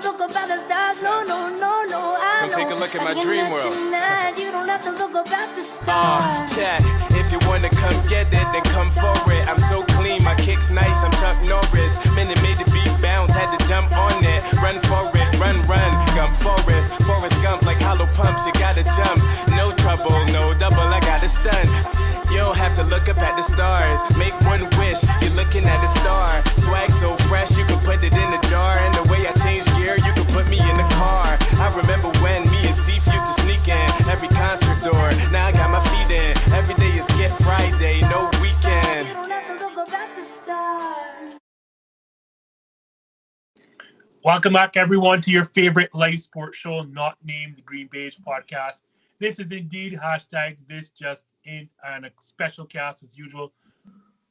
to look up at the stars. No, no, no, no. Come take a look at my dream world. You don't have to look up at the stars. Chat, if you wanna come get it, then come for it. I'm so clean, my kick's nice, I'm Chuck Norris. Minute made the beat bounce, had to jump on it. Run for it, run, Gump Forrest Gump like hollow pumps, you gotta jump. No trouble, no double, I got a stun. You don't have to look up at the stars. Make one wish, you're looking at a star. Swag so fresh, you can put it in the jar. And the way I change gear, you can put me in the car. I remember when me and Seif used to sneak in every concert door. Now I got my feet in. Every day is Gift Friday, no weekend. You don't have to look up at the stars. Welcome back, everyone, to your favorite live sports show, not named the Green Page Podcast. This is indeed hashtag this just in and a special cast as usual.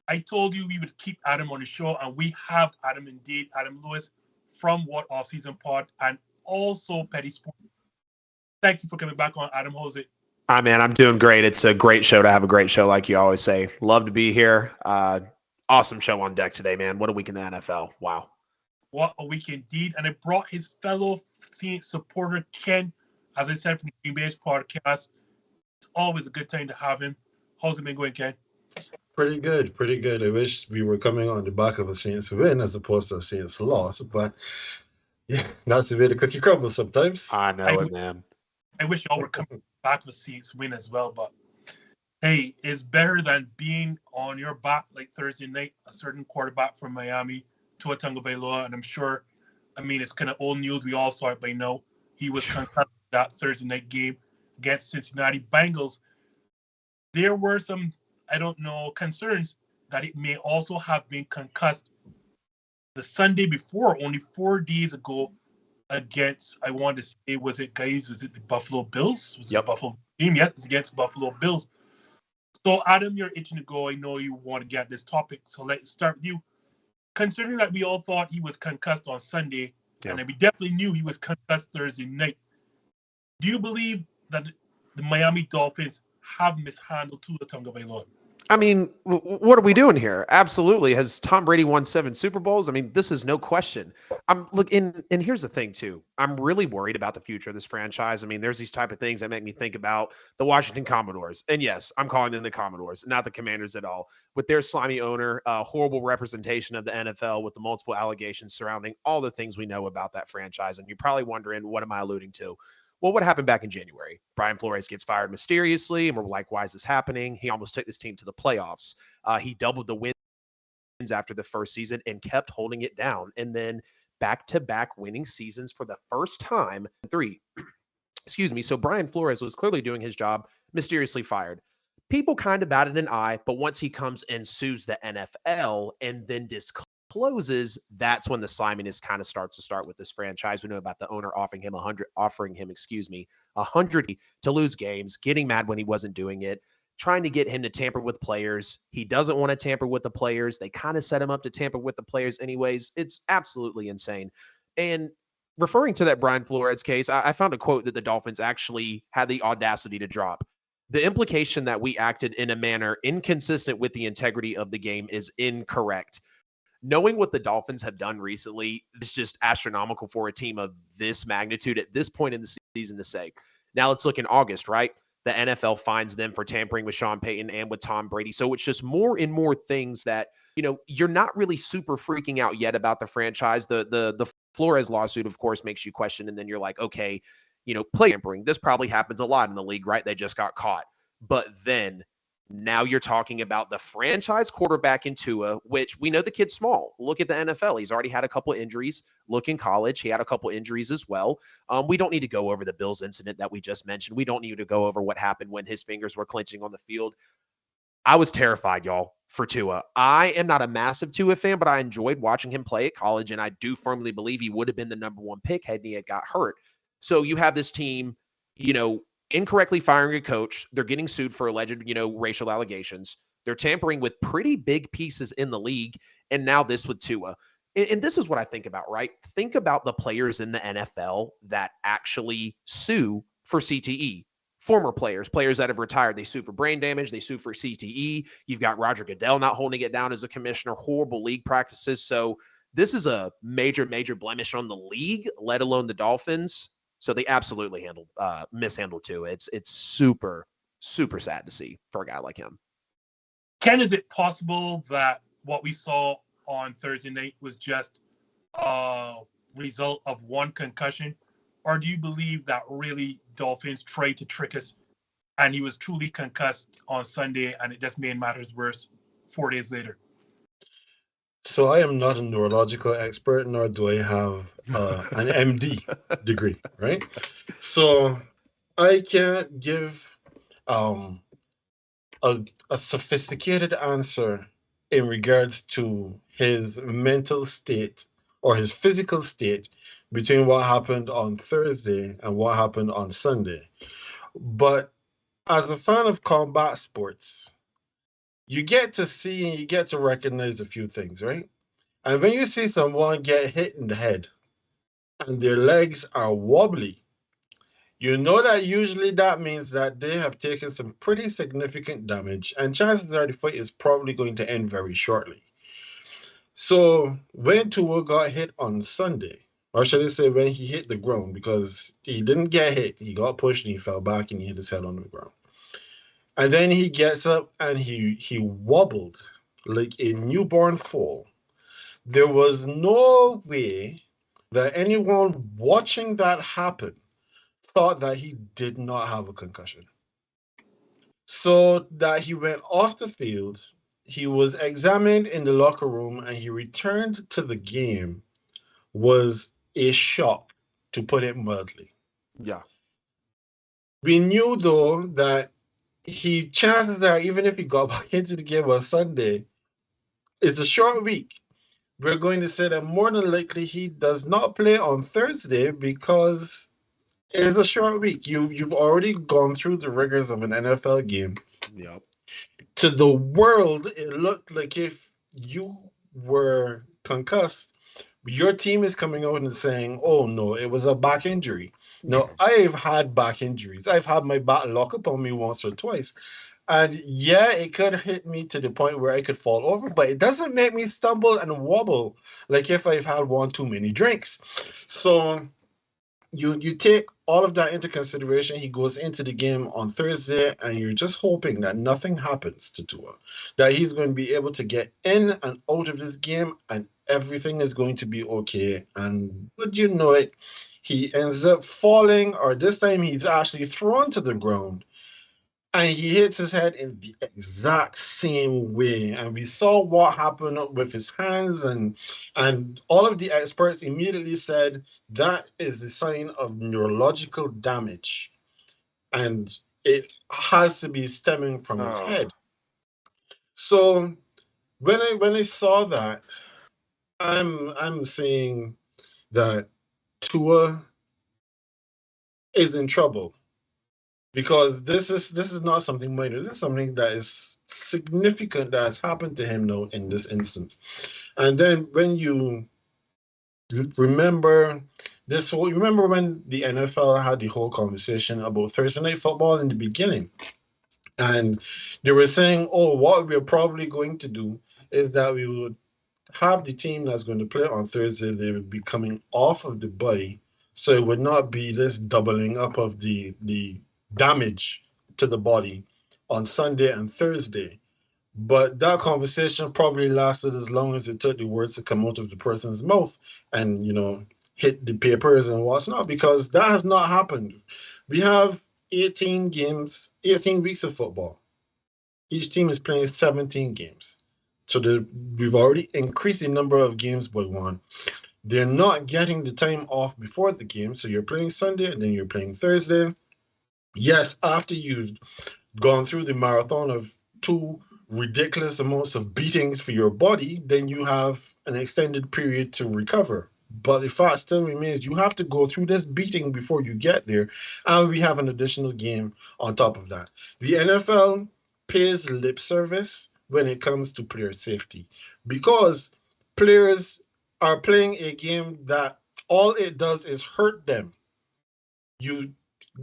I told you we would keep Adam on the show, and we have Adam indeed, Adam Lewis from What Offseason Pod and also Petty Sport. Thank you for coming back on, Adam. How's it? Hi, man. I'm doing great. It's a great show to have a great show, like you always say. Love to be here. Awesome show on deck today, man. What a week in the NFL. Wow. What a week indeed. And I brought his fellow supporter, Ken, as I said, from the Green Bay Podcast. It's always a good time to have him. How's it been going, Ken? Pretty good. I wish we were coming on the back of a Saints win as opposed to a Saints loss, but yeah, that's the way the cookie crumbles sometimes. I know it, man. I wish y'all were coming back with Saints win as well, but hey, it's better than being on your back like Thursday night, a certain quarterback from Miami, Tua Tagovailoa, and I'm sure, it's kind of old news. We all saw it by now. He was concussed that Thursday night game against Cincinnati Bengals. There were some, concerns that it may also have been concussed the Sunday before, only 4 days ago, against, I want to say, was it the Buffalo Bills? Was it the Buffalo team? Yeah, it's against Buffalo Bills. So, Adam, you're itching to go. I know you want to get this topic, so let's start with you. Considering that we all thought he was concussed on Sunday, and we definitely knew he was concussed Thursday night, do you believe that the Miami Dolphins have mishandled Tua Tagovailoa? What are we doing here? Absolutely. Has Tom Brady won 7 Super Bowls? This is no question. And here's the thing too. I'm really worried about the future of this franchise. There's these type of things that make me think about the Washington Commodores. And yes, I'm calling them the Commodores, not the Commanders at all. With their slimy owner, horrible representation of the NFL with the multiple allegations surrounding all the things we know about that franchise. And you're probably wondering, what am I alluding to? Well, what happened back in January? Brian Flores gets fired mysteriously, and we're like, why is this happening? He almost took this team to the playoffs. He doubled the wins after the first season and kept holding it down. And then back-to-back winning seasons for the first time. 3. So Brian Flores was clearly doing his job, mysteriously fired. People kind of batted an eye, but once he comes and sues the NFL and then discloses, that's when the sliminess kind of starts with this franchise. We know about the owner offering him 100 to lose games, getting mad when he wasn't doing it, trying to get him to tamper with players. He doesn't want to tamper with the players. They kind of set him up to tamper with the players anyways. It's absolutely insane. And referring to that Brian Flores case, I found a quote that the Dolphins actually had the audacity to drop. The implication that we acted in a manner inconsistent with the integrity of the game is incorrect. Knowing what the Dolphins have done recently is just astronomical for a team of this magnitude at this point in the season to say. Now let's look in August, right? The NFL fines them for tampering with Sean Payton and with Tom Brady. So it's just more and more things that, you're not really super freaking out yet about the franchise. The Flores lawsuit, of course, makes you question. And then you're like, okay, play tampering. This probably happens a lot in the league, right? They just got caught. But then now you're talking about the franchise quarterback in Tua, which we know the kid's small. Look at the NFL. He's already had a couple of injuries. Look in college. He had a couple injuries as well. We don't need to go over the Bills incident that we just mentioned. We don't need to go over what happened when his fingers were clenching on the field. I was terrified, y'all, for Tua. I am not a massive Tua fan, but I enjoyed watching him play at college, and I do firmly believe he would have been the number 1 pick had he got hurt. So you have this team, incorrectly firing a coach. They're getting sued for alleged, racial allegations. They're tampering with pretty big pieces in the league. And now this with Tua. And this is what I think about, right? Think about the players in the NFL that actually sue for CTE. Former players that have retired, they sue for brain damage. They sue for CTE. You've got Roger Goodell not holding it down as a commissioner, horrible league practices. So This is a major, major blemish on the league, let alone the Dolphins. So they absolutely mishandled too. It's super, super sad to see for a guy like him. Ken, is it possible that what we saw on Thursday night was just a result of one concussion? Or do you believe that really Dolphins tried to trick us and he was truly concussed on Sunday and it just made matters worse 4 days later? So I am not a neurological expert, nor do I have an MD degree, right? So I can't give a sophisticated answer in regards to his mental state or his physical state between what happened on Thursday and what happened on Sunday. But as a fan of combat sports, you get to see and you get to recognize a few things, right? And when you see someone get hit in the head and their legs are wobbly, you know that usually that means that they have taken some pretty significant damage, and chances are the fight is probably going to end very shortly. So when Tua got hit on Sunday, or should I say when he hit the ground, because he didn't get hit, he got pushed and he fell back and he hit his head on the ground. And then he gets up and he wobbled like a newborn foal. There was no way that anyone watching that happen thought that he did not have a concussion. So that he went off the field, he was examined in the locker room, and he returned to the game was a shock, to put it mildly. Yeah. We knew, though, that chances are, even if he got back into the game on Sunday, it's a short week. We're going to say that more than likely he does not play on Thursday because it's a short week. You've already gone through the rigors of an NFL game. Yep. To the world, it looked like if you were concussed, your team is coming out and saying, oh no, it was a back injury. No, I've had back injuries. I've had my back lock up on me once or twice. And yeah, it could hit me to the point where I could fall over, but it doesn't make me stumble and wobble like if I've had one too many drinks. So you take all of that into consideration. He goes into the game on Thursday, and you're just hoping that nothing happens to Tua, that he's going to be able to get in and out of this game, and everything is going to be okay. And would you know it, he ends up falling, or this time he's actually thrown to the ground, and he hits his head in the exact same way. And we saw what happened with his hands, and all of the experts immediately said that is a sign of neurological damage, and it has to be stemming from his head. So when I saw that, I'm saying that Tua is in trouble. Because this is not something minor. This is something that is significant that has happened to him now in this instance. And then when you remember remember when the NFL had the whole conversation about Thursday night football in the beginning, and they were saying, oh, what we're probably going to do is that we would have the team that's going to play on Thursday, they would be coming off of the bye, so it would not be this doubling up of the damage to the body on Sunday and Thursday. But that conversation probably lasted as long as it took the words to come out of the person's mouth and, hit the papers and what's not, because that has not happened. We have 18 weeks of football. Each team is playing 17 games. So we've already increased the number of games by one. They're not getting the time off before the game. So you're playing Sunday and then you're playing Thursday. Yes, after you've gone through the marathon of 2 ridiculous amounts of beatings for your body, then you have an extended period to recover. But the fact still remains, you have to go through this beating before you get there, and we have an additional game on top of that. The NFL pays lip service when it comes to player safety, because players are playing a game that all it does is hurt them. You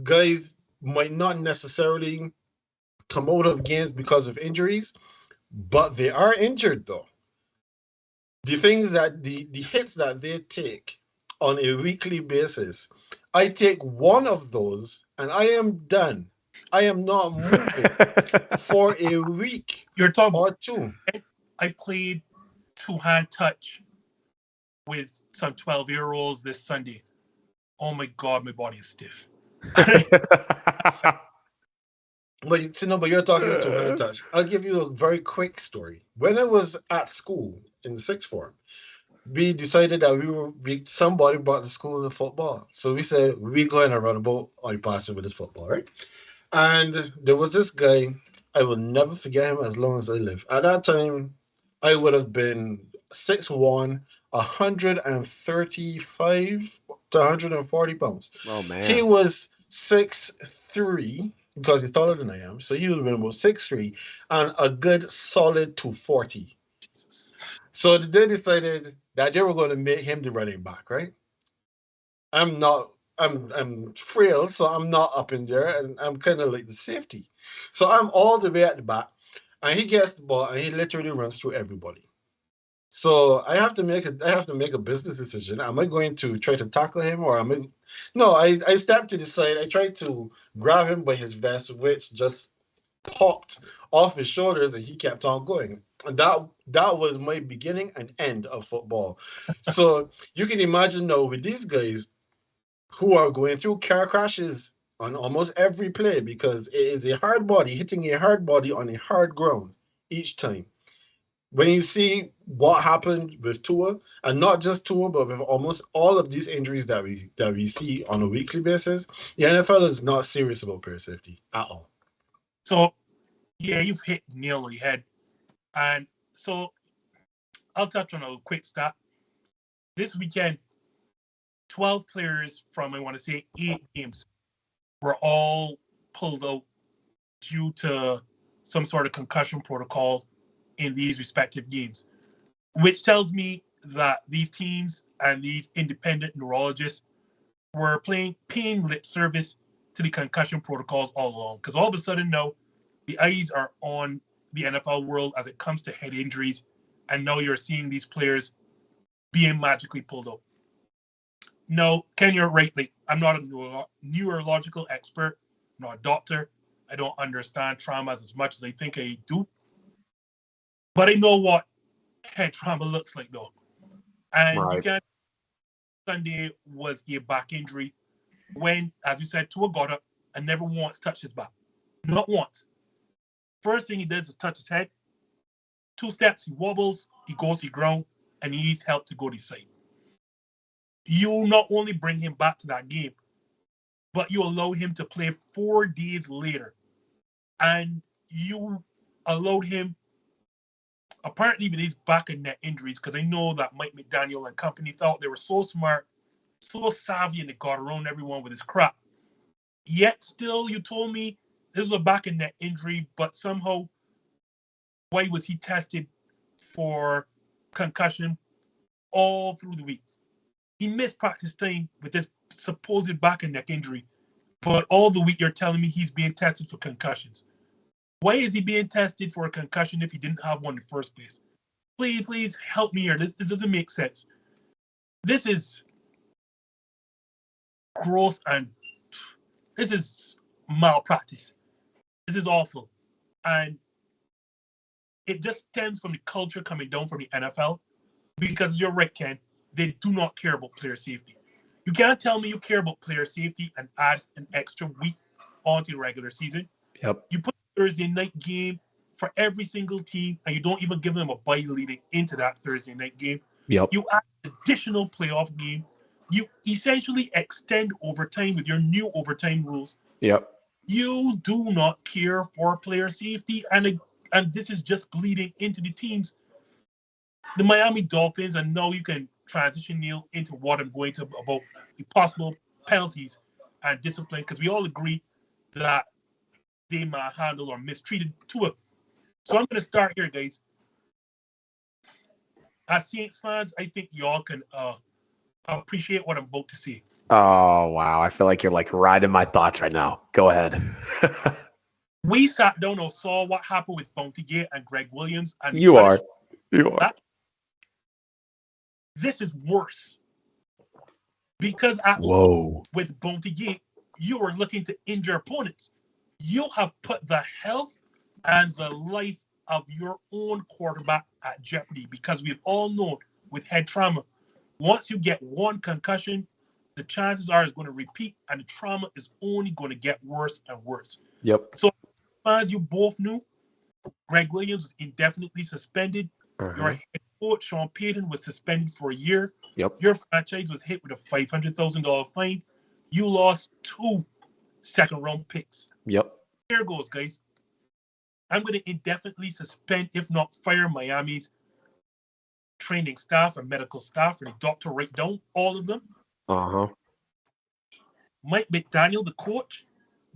guys might not necessarily come out of games because of injuries, but they are injured though. the things that the hits that they take on a weekly basis, I take one of those and I am done. I am not moving for a week You're talking. or two. I played two-hand touch with some 12-year-olds this Sunday. Oh my God, my body is stiff. But see, no, but you're talking to hand touch. I'll give you a very quick story. When I was at school in the sixth form, we decided that somebody brought the school the football. So we said we go and run about on passing with this football, right? And there was this guy, I will never forget him as long as I live. At that time, I would have been 6'1", 135 to 140 pounds. Oh man. He was 6'3", because he's taller than I am. So he would have been about 6'3", and a good solid 240. So they decided that they were going to make him the running back, right? I'm frail, so I'm not up in there, and I'm kind of like the safety. So I'm all the way at the back, and he gets the ball, and he literally runs through everybody. So I have to make a business decision. Am I going to try to tackle him, or am I? No, I stepped to the side. I tried to grab him by his vest, which just popped off his shoulders, and he kept on going. And that was my beginning and end of football. So you can imagine now with these guys who are going through car crashes on almost every play, because it is a hard body hitting a hard body on a hard ground each time. When you see what happened with Tua, and not just Tua, but with almost all of these injuries that we see on a weekly basis, the NFL is not serious about player safety at all. So, yeah, you've hit the nail on the head. And so I'll touch on a quick stat. This weekend, 12 players from, I want to say, 8 games were all pulled out due to some sort of concussion protocol in these respective games, which tells me that these teams and these independent neurologists were paying lip service to the concussion protocols all along. Because all of a sudden now, the eyes are on the NFL world as it comes to head injuries, and now you're seeing these players being magically pulled out. No, Ken, you're right. Like, I'm not a neurological expert, I'm not a doctor. I don't understand traumas as much as I think I do. But I know what head trauma looks like, though. And Right. you can't. Sunday was a back injury when, as you said, Tua got up and never once touched his back. Not once. First thing he does is touch his head. 2 steps, he wobbles, he goes to the ground, and he needs help to go to the side. You not only bring him back to that game, but you allow him to play 4 days later. And you allowed him, apparently with his back and neck injuries, because I know that Mike McDaniel and company thought they were so smart, so savvy, and they got around everyone with his crap. Yet still, you told me this was a back and neck injury, but somehow, why was he tested for concussion all through the week? He missed practice time with this supposed back and neck injury, but all the week you're telling me he's being tested for concussions. Why is he being tested for a concussion if he didn't have one in the first place? Please help me here. This doesn't make sense. This is gross, and this is malpractice. This is awful. And it just stems from the culture coming down from the NFL, because you're right, Ken, they do not care about player safety. You can't tell me you care about player safety and add an extra week onto the regular season. Yep. You put a Thursday night game for every single team, and you don't even give them a bye leading into that Thursday night game. Yep. You add an additional playoff game. You essentially extend overtime with your new overtime rules. Yep. You do not care for player safety, and this is just bleeding into the teams. The Miami Dolphins, and now you can transition, Neil, into what I'm going to about the possible penalties and discipline, because we all agree that they mishandled or mistreated Tua. So I'm going to start here, guys. As Saints fans, I think y'all can appreciate what I'm about to say. Oh, wow. I feel like you're like right in my thoughts right now. Go ahead. We sat down and saw what happened with Bounty Gate and Greg Williams. And You are. This is worse because with Bounty Gate, you are looking to injure opponents. You have put the health and the life of your own quarterback at jeopardy because we've all known with head trauma, once you get one concussion, the chances are it's going to repeat and the trauma is only going to get worse and worse. Yep. So as you both knew, Greg Williams was indefinitely suspended. Your head coach, Sean Payton, was suspended for a year. Yep. Your franchise was hit with a $500,000 fine. You lost 2 second-round picks. Yep. Here goes, guys. I'm going to indefinitely suspend, if not fire, Miami's training staff and medical staff, and the doctor write down all of them. Mike McDaniel, the coach,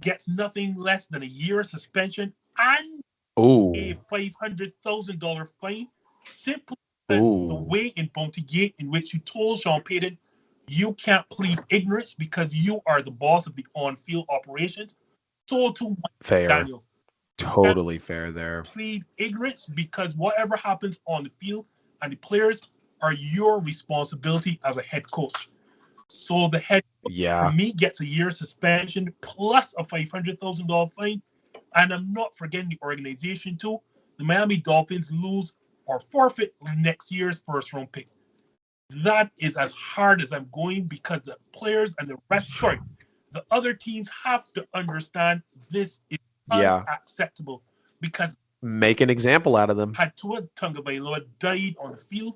gets nothing less than a year suspension and a $500,000 fine, simply because the way in Bounty Gate in which you told Sean Payton you can't plead ignorance because you are the boss of the on-field operations. So to Mike McDaniel. Totally fair there. Plead ignorance because whatever happens on the field and the players are your responsibility as a head coach. So the head coach, for me, gets a year suspension plus a $500,000 fine. And I'm not forgetting the organization too. The Miami Dolphins lose or forfeit next year's first-round pick. That is as hard as I'm going because the players and the other teams have to understand this is unacceptable because make an example out of them. Had Tua Tagovailoa died on the field,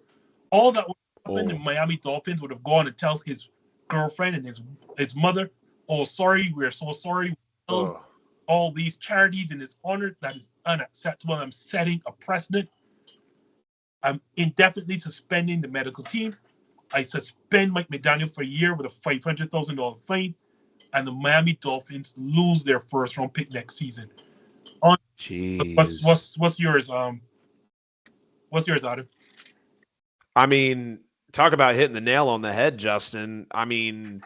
all that would happen, the Miami Dolphins would have gone and tell his girlfriend and his mother, "Oh, sorry, we're so sorry." All these charities in his honor, that is unacceptable. I'm setting a precedent. I'm indefinitely suspending the medical team. I suspend Mike McDaniel for a year with a $500,000 fine, and the Miami Dolphins lose their first-round pick next season. Jeez. What's yours? What's yours, Adam? I mean, talk about hitting the nail on the head, Justin. I mean,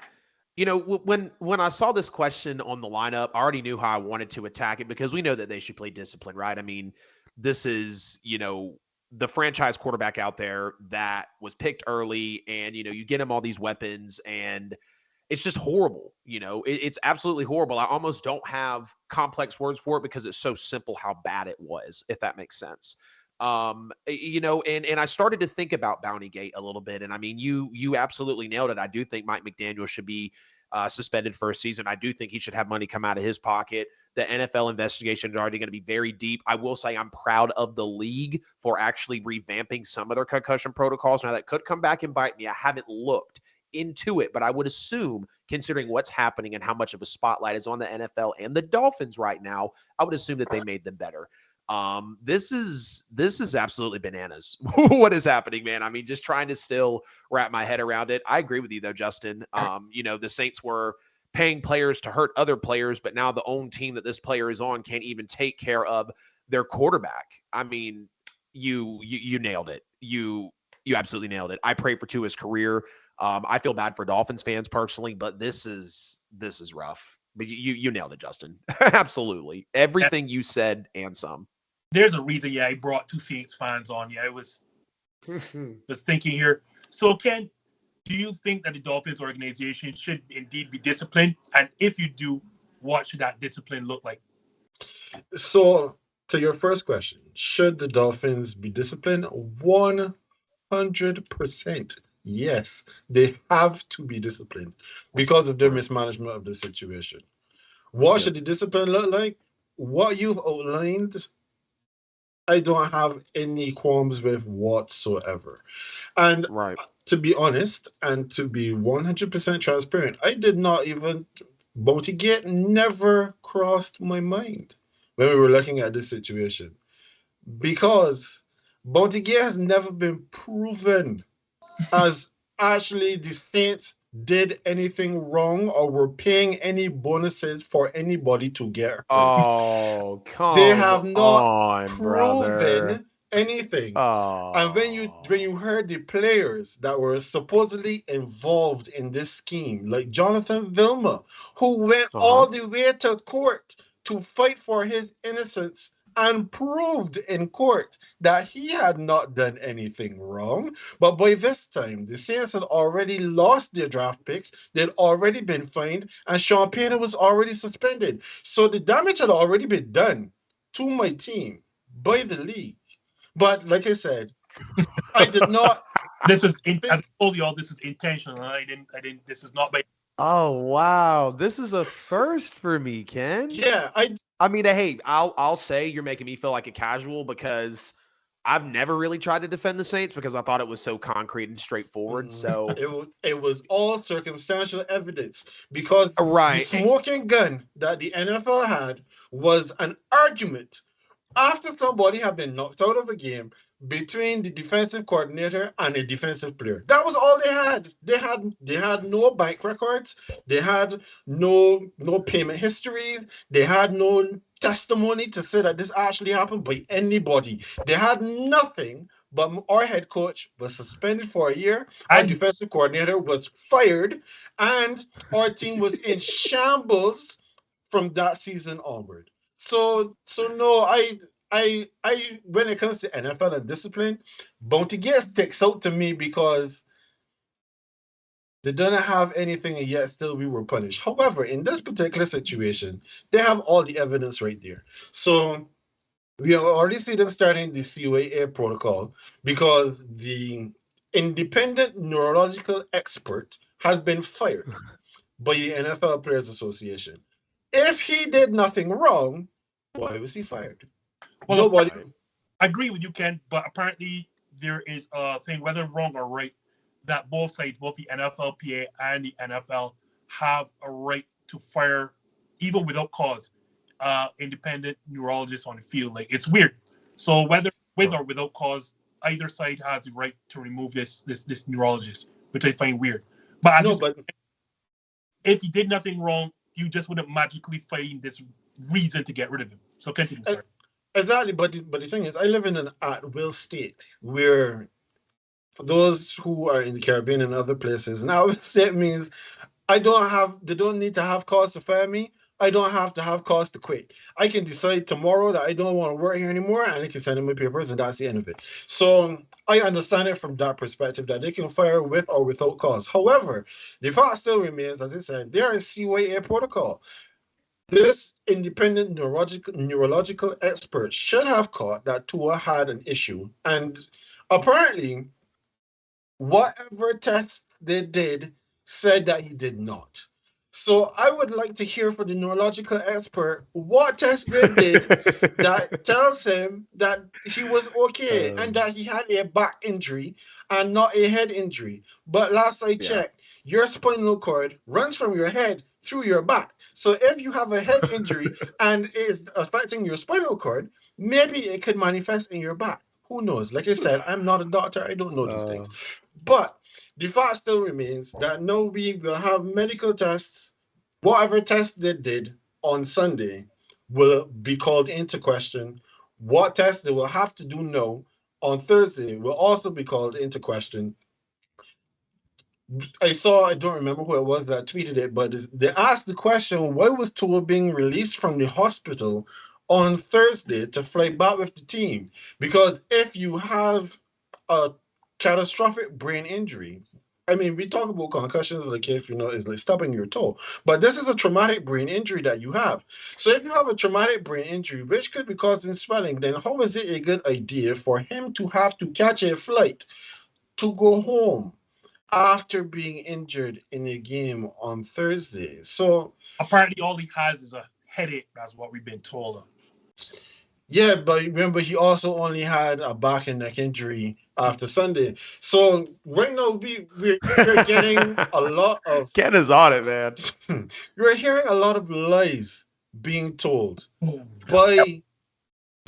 you know, when I saw this question on the lineup, I already knew how I wanted to attack it because we know that they should play discipline, right? I mean, this is, you know, the franchise quarterback out there that was picked early, and, you know, you get him all these weapons, and it's just horrible. You know, it's absolutely horrible. I almost don't have complex words for it because it's so simple how bad it was, if that makes sense. You know, and I started to think about Bounty Gate a little bit. And I mean, you absolutely nailed it. I do think Mike McDaniel should be suspended for a season. I do think he should have money come out of his pocket. The NFL investigation is already going to be very deep. I will say I'm proud of the league for actually revamping some of their concussion protocols. Now that could come back and bite me. I haven't looked into it, but I would assume, considering what's happening and how much of a spotlight is on the NFL and the Dolphins right now, I would assume that they made them better. This is absolutely bananas. What is happening, man? I mean, just trying to still wrap my head around it. I agree with you though, Justin. You know, the Saints were paying players to hurt other players, but now the own team that this player is on can't even take care of their quarterback. I mean, you nailed it. You absolutely nailed it. I pray for Tua's career. I feel bad for Dolphins fans personally, but this is rough. But you nailed it, Justin. Absolutely. Everything you said and some. There's a reason, I brought 2 Saints fans on. I was thinking here. So, Ken, do you think that the Dolphins organization should indeed be disciplined? And if you do, what should that discipline look like? So, to your first question, should the Dolphins be disciplined? 100%. Yes, they have to be disciplined because of their mismanagement of the situation. What should the discipline look like? What you've outlined, I don't have any qualms with whatsoever. And to be honest, and to be 100% transparent, I did not even, Bounty Gate never crossed my mind when we were looking at this situation. Because Bounty Gate has never been proven as actually the Saints did anything wrong or were paying any bonuses for anybody to get hurt. Oh, come on, they have not proven brother. anything. Oh. And when you heard the players that were supposedly involved in this scheme, like Jonathan Vilma, who went all the way to court to fight for his innocence and proved in court that he had not done anything wrong. But by this time, the Saints had already lost their draft picks, they'd already been fined, and Sean Payton was already suspended. So the damage had already been done to my team by the league. But like I said, I did not This is as I think, told you all. This is intentional. I didn't. This is not by. Oh wow, this is a first for me, Ken. yeah, I mean, hey, I'll say you're making me feel like a casual because I've never really tried to defend the Saints because I thought it was so concrete and straightforward. So it was all circumstantial evidence because the right, smoking gun that the NFL had was an argument after somebody had been knocked out of the game between the defensive coordinator and a defensive player. That was all they had. They had no bank records. They had no payment history. They had no testimony to say that this actually happened by anybody. They had nothing. But our head coach was suspended for a year. Our And defensive coordinator was fired, and our team was in shambles from that season onward. So no, I when it comes to NFL and discipline, Bounty Gate sticks out to me because they don't have anything and yet still we were punished. However, in this particular situation, they have all the evidence right there. So we already see them starting the COAA protocol because the independent neurological expert has been fired by the NFL Players Association. If he did nothing wrong, why was he fired? well, Nobody. I agree with you, Ken. But apparently there is a thing, whether wrong or right, that both sides, both the NFLPA and the NFL, have a right to fire, even without cause, independent neurologists on the field. Like it's weird. So whether with or without cause, either side has the right to remove this neurologist, which I find weird. But as you No, said, but if he did nothing wrong, you just wouldn't magically find this reason to get rid of him. So continue, uh, sorry. exactly. But the thing is, I live in an at-will state where, for those who are in the Caribbean and other places, an at-will state means they don't need to have cause to fire me. I don't have to have cause to quit. I can decide tomorrow that I don't want to work here anymore and I can send in my papers and that's the end of it. So I understand it from that perspective that they can fire with or without cause. However, the fact still remains, as I said, there is CYA protocol. This independent neurological expert should have caught that Tua had an issue. And apparently, whatever test they did said that he did not. So I would like to hear from the neurological expert what test they did that tells him that he was okay and that he had a back injury and not a head injury. But last I yeah. checked, your spinal cord runs from your head through your back. So if you have a head injury and it is affecting your spinal cord, maybe it could manifest in your back. Who knows? Like I said, I'm not a doctor. I don't know these things. But the fact still remains that no, we will have medical tests. Whatever test they did on Sunday will be called into question. What test they will have to do now on Thursday will also be called into question. I don't remember who it was that tweeted it, but they asked the question, why was Tua being released from the hospital on Thursday to fly back with the team? Because if you have a catastrophic brain injury, I mean, we talk about concussions like if you know it's like stubbing your toe, but this is a traumatic brain injury that you have. So if you have a traumatic brain injury which could be causing swelling, then how is it a good idea for him to have to catch a flight to go home after being injured in a game on Thursday? So Apparently, all he has is a headache. That's what we've been told of. yeah, but remember he also only had a back and neck injury after Sunday. So right now we're getting a lot of Ken is on it, man. you're hearing a lot of lies being told by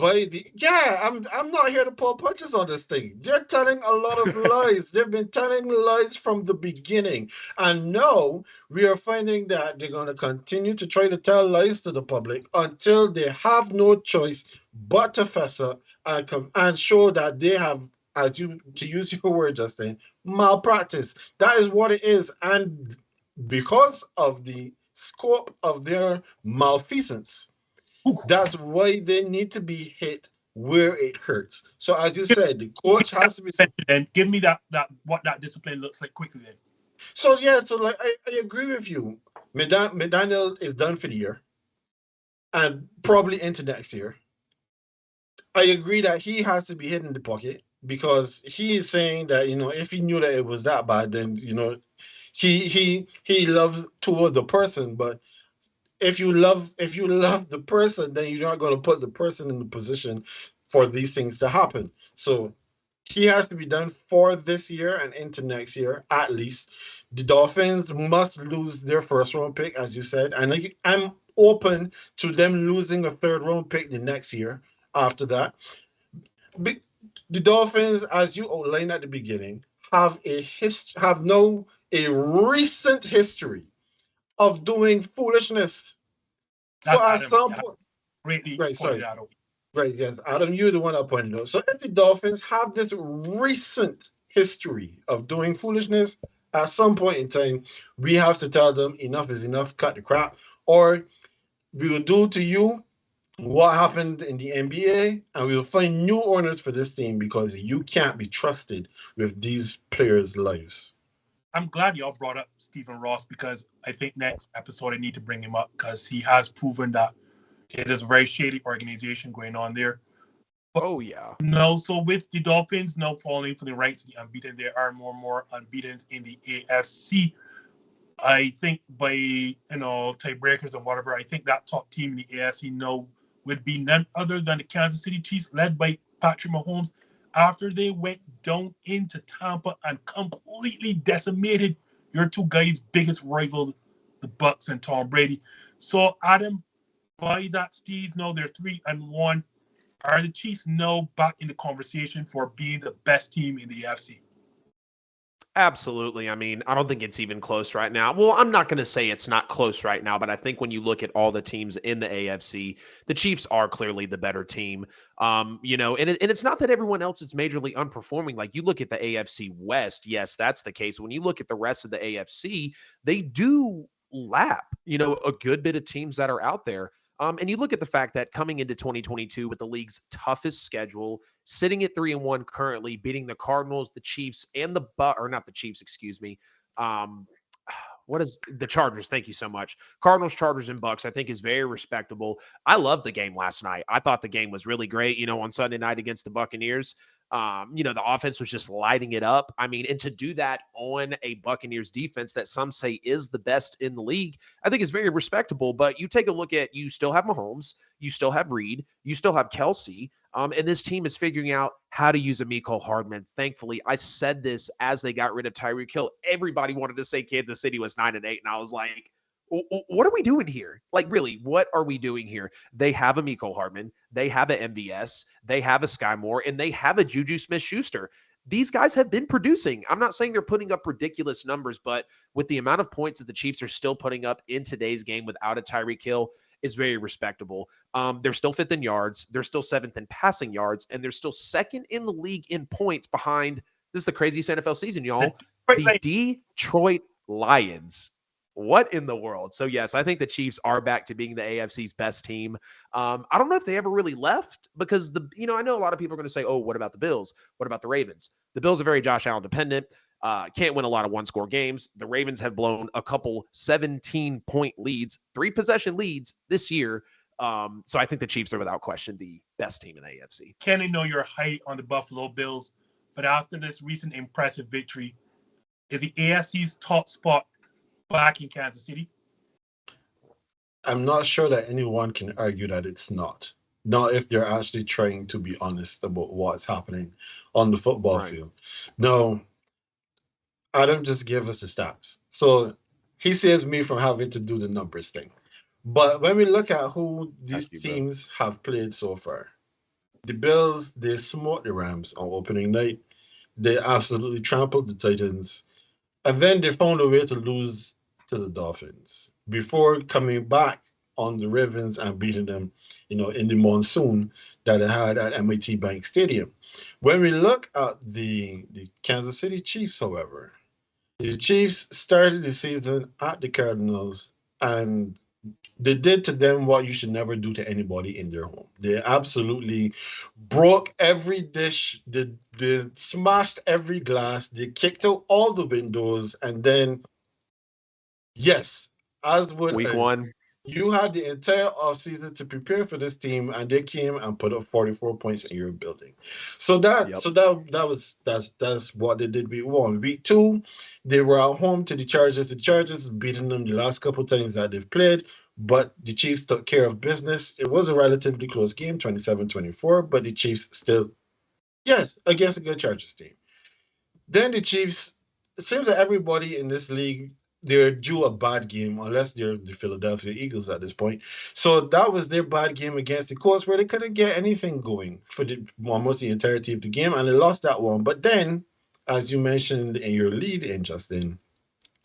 I'm not here to pull punches on this thing. They're telling a lot of lies. They've been telling lies from the beginning. And now we are finding that they're going to continue to try to tell lies to the public until they have no choice but to fess up and show that they have, as you to use your word, Justin, malpractice. That is what it is. And because of the scope of their malfeasance, Oof. That's why they need to be hit where it hurts. So as you said, the coach has to be. Then give me that what that discipline looks like quickly. Then So yeah, so like I agree with you. McDaniel is done for the year and probably into next year. I agree that he has to be hit in the pocket because he is saying that if he knew that it was that bad, then he loves towards the person. But if you love the person, then you're not going to put the person in the position for these things to happen. So he has to be done for this year and into next year at least. The Dolphins must lose their first round pick, as you said, and I'm open to them losing a third round pick the next year after that. The Dolphins, as you outlined at the beginning, have no a recent history of doing foolishness. So that's at Adam. some Yeah, point, greatly right? pointed Sorry, that out. right? Yes, Adam, you're the one that pointed out. So if the Dolphins have this recent history of doing foolishness, at some point in time, we have to tell them enough is enough. Cut the crap, or we will do to you what happened in the NBA, and we'll find new owners for this team because you can't be trusted with these players' lives. I'm glad y'all brought up Stephen Ross because I think next episode I need to bring him up because he has proven that it is a very shady organization going on there. Oh yeah. No, so with the Dolphins now falling for the rights to the unbeaten, there are more unbeaten in the AFC. I think by tiebreakers and whatever, I think that top team in the AFC now would be none other than the Kansas City Chiefs, led by Patrick Mahomes, after they went down into Tampa and completely decimated your two guys' biggest rivals, the Bucks and Tom Brady. So Adam, by that stage, now they're 3-1. Are the Chiefs now back in the conversation for being the best team in the AFC? Absolutely. I mean, I don't think it's even close right now. Well, I'm not going to say it's not close right now, but I think when you look at all the teams in the AFC, the Chiefs are clearly the better team. And it's not that everyone else is majorly unperforming. Like you look at the AFC West, yes, that's the case. When you look at the rest of the AFC, they do lap, a good bit of teams that are out there. And you look at the fact that coming into 2022 with the league's toughest schedule, sitting at 3-1 currently, beating the Cardinals, the Chiefs, and not the Chiefs, excuse me. What is the Chargers? Thank you so much. Cardinals, Chargers, and Bucks, I think is very respectable. I loved the game last night. I thought the game was really great, on Sunday night against the Buccaneers. The offense was just lighting it up. I mean, and to do that on a Buccaneers defense that some say is the best in the league, I think is very respectable. But you take a look at, you still have Mahomes, you still have Reed, you still have Kelce. And this team is figuring out how to use a Mecole Hardman. Thankfully, I said this as they got rid of Tyreek Hill. Everybody wanted to say Kansas City was 9-8, and I was like, what are we doing here? Like, really, what are we doing here? They have a Mecole Hardman, they have an MVS, they have a Sky Moore, and they have a Juju Smith-Schuster. These guys have been producing. I'm not saying they're putting up ridiculous numbers, but with the amount of points that the Chiefs are still putting up in today's game without a Tyreek Hill is very respectable. They're still 5th in yards. They're still 7th in passing yards, and they're still 2nd in the league in points behind, this is the craziest NFL season, y'all, the Detroit Lions. What in the world? So, yes, I think the Chiefs are back to being the AFC's best team. I don't know if they ever really left because I know a lot of people are going to say, oh, what about the Bills? What about the Ravens? The Bills are very Josh Allen dependent. Can't win a lot of one-score games. The Ravens have blown a couple 17-point leads, 3-possession leads this year. So I think the Chiefs are without question the best team in the AFC. Kenny, know you're high on the Buffalo Bills, but after this recent impressive victory, is the AFC's top spot back in Kansas City? I'm not sure that anyone can argue that it's not. Not if they're actually trying to be honest about what's happening on the football field. No, Adam just gave us the stats. So he saves me from having to do the numbers thing. But when we look at who these teams have played so far, the Bills, they smoked the Rams on opening night. They absolutely trampled the Titans. And then they found a way to lose to the Dolphins before coming back on the Ravens and beating them, in the monsoon that they had at MIT Bank Stadium. When we look at the Kansas City Chiefs, however, the Chiefs started the season at the Cardinals and They did to them what you should never do to anybody in their home. They absolutely broke every dish. They smashed every glass. They kicked out all the windows. And then, yes, as would Week one. you had the entire offseason to prepare for this team, and they came and put up 44 points in your building. Yep. That's what they did week one. Week two, they were at home to the Chargers. The Chargers beating them the last couple times that they've played, but the Chiefs took care of business. It was a relatively close game, 27-24, but the Chiefs still, yes, against a good Chargers team. Then the Chiefs, it seems that everybody in this league, they're due a bad game unless they're the Philadelphia Eagles at this point. So that was their bad game against the Colts where they couldn't get anything going for almost the entirety of the game, and they lost that one. But then, as you mentioned in your lead in, Justin,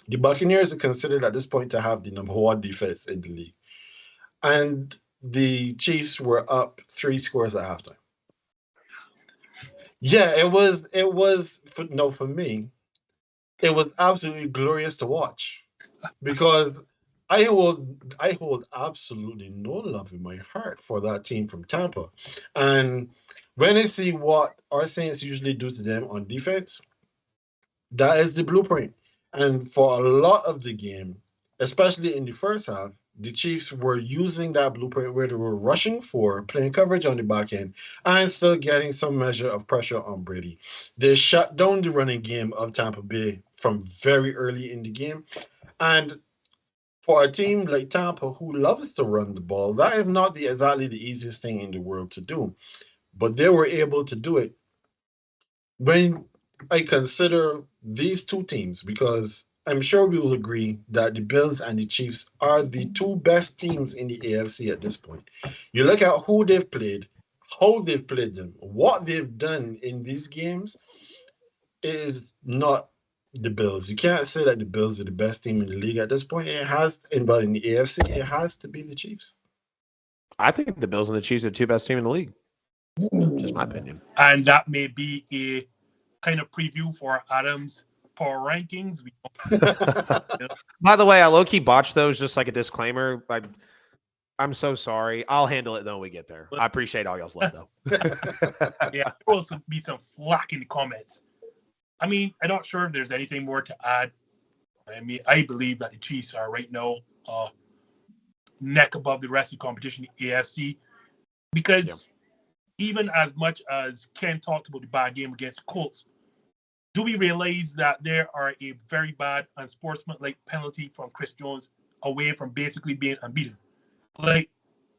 the Buccaneers are considered at this point to have the number one defense in the league. And the Chiefs were up 3 scores at halftime. Yeah, for me, it was absolutely glorious to watch because I hold absolutely no love in my heart for that team from Tampa. And when I see what our Saints usually do to them on defense, that is the blueprint. And for a lot of the game, especially in the first half, the Chiefs were using that blueprint where they were rushing for, playing coverage on the back end, and still getting some measure of pressure on Brady. They shut down the running game of Tampa Bay from very early in the game. And for a team like Tampa who loves to run the ball, that is not exactly the easiest thing in the world to do. But they were able to do it. When I consider these two teams, because I'm sure we will agree that the Bills and the Chiefs are the two best teams in the AFC at this point. You look at who they've played, how they've played them, what they've done in these games is not the Bills. You can't say that the Bills are the best team in the league at this point. But in the AFC, it has to be the Chiefs. I think the Bills and the Chiefs are the two best team in the league. Just my opinion. And that may be a kind of preview for Adam's power rankings. By the way, I low-key botched those, just like a disclaimer. I'm so sorry. I'll handle it when we get there. I appreciate all y'all's love, though. Yeah, there will be some flack in the comments. I mean, I'm not sure if there's anything more to add. I mean, I believe that the Chiefs are right now neck above the rest of the competition in the AFC because even as much as Ken talked about the bad game against the Colts, do we realize that there are a very bad unsportsmanlike penalty from Chris Jones away from basically being unbeaten? Like,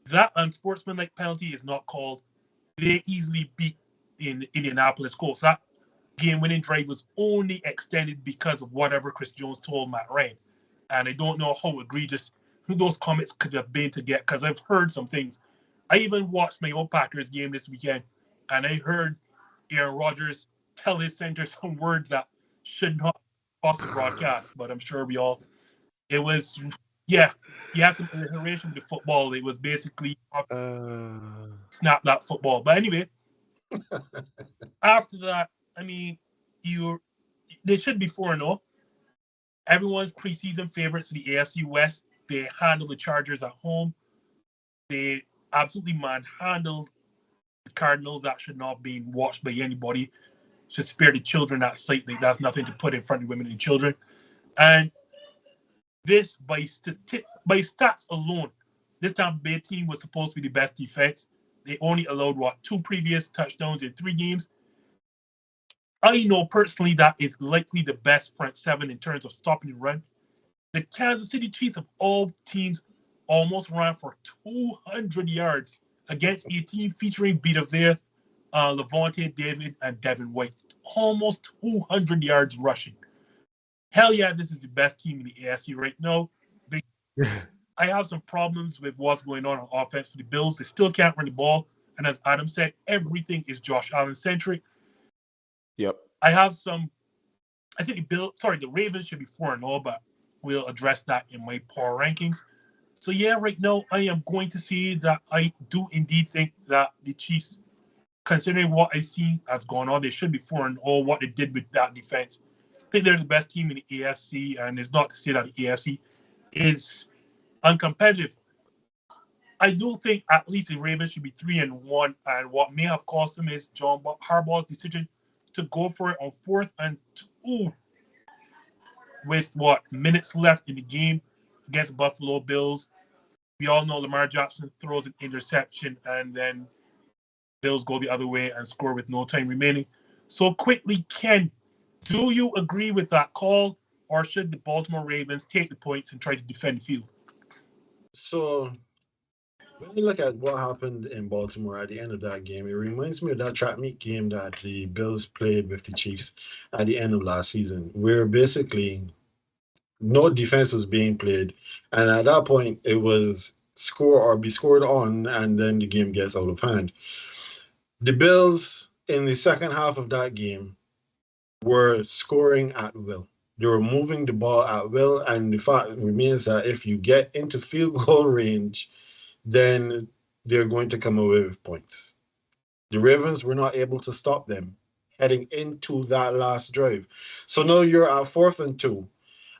that unsportsmanlike penalty is not called. They easily beat in Indianapolis Colts. That game-winning drive was only extended because of whatever Chris Jones told Matt Ryan. And I don't know how egregious those comments could have been to get, because I've heard some things. I even watched my own Packers game this weekend, and I heard Aaron Rodgers tell his center some words that should not cross the broadcast, but I'm sure it was, yeah, he had some iteration with football. It was basically snap that football. But anyway, after that, I mean, they should be 4-0. Everyone's preseason favorites to the AFC West. They handled the Chargers at home. They absolutely manhandled the Cardinals. That should not be watched by anybody. Should spare the children that sight. Like, that's nothing to put in front of women and children. And this, by stats alone, this Tampa Bay team was supposed to be the best defense. They only allowed, 2 previous touchdowns in 3 games. I know personally that is likely the best front 7 in terms of stopping the run. The Kansas City Chiefs of all teams almost ran for 200 yards against a team featuring Vita Vea, Levante David, and Devin White. Almost 200 yards rushing. Hell yeah, this is the best team in the AFC right now. I have some problems with what's going on offense for the Bills. They still can't run the ball. And as Adam said, everything is Josh Allen-centric. Yep. I think the Ravens should be 4-0, but we'll address that in my power rankings. So yeah, right now I am going to say that I do indeed think that the Chiefs, considering what I've seen has gone on, they should be 4-0, what they did with that defense. I think they're the best team in the AFC, and it's not to say that the AFC is uncompetitive. I do think at least the Ravens should be 3-1. And what may have cost them is John Harbaugh's decision to go for it on 4th and 2 with minutes left in the game against Buffalo Bills. We all know Lamar Jackson throws an interception and then Bills go the other way and score with no time remaining. So quickly, Ken, do you agree with that call, or should the Baltimore Ravens take the points and try to defend the field? So when you look at what happened in Baltimore at the end of that game, it reminds me of that track meet game that the Bills played with the Chiefs at the end of last season, where basically no defense was being played. And at that point, it was score or be scored on, and then the game gets out of hand. The Bills, in the second half of that game, were scoring at will. They were moving the ball at will, and the fact remains that if you get into field goal range, then they're going to come away with points. The Ravens were not able to stop them heading into that last drive. So now you're at 4th and 2,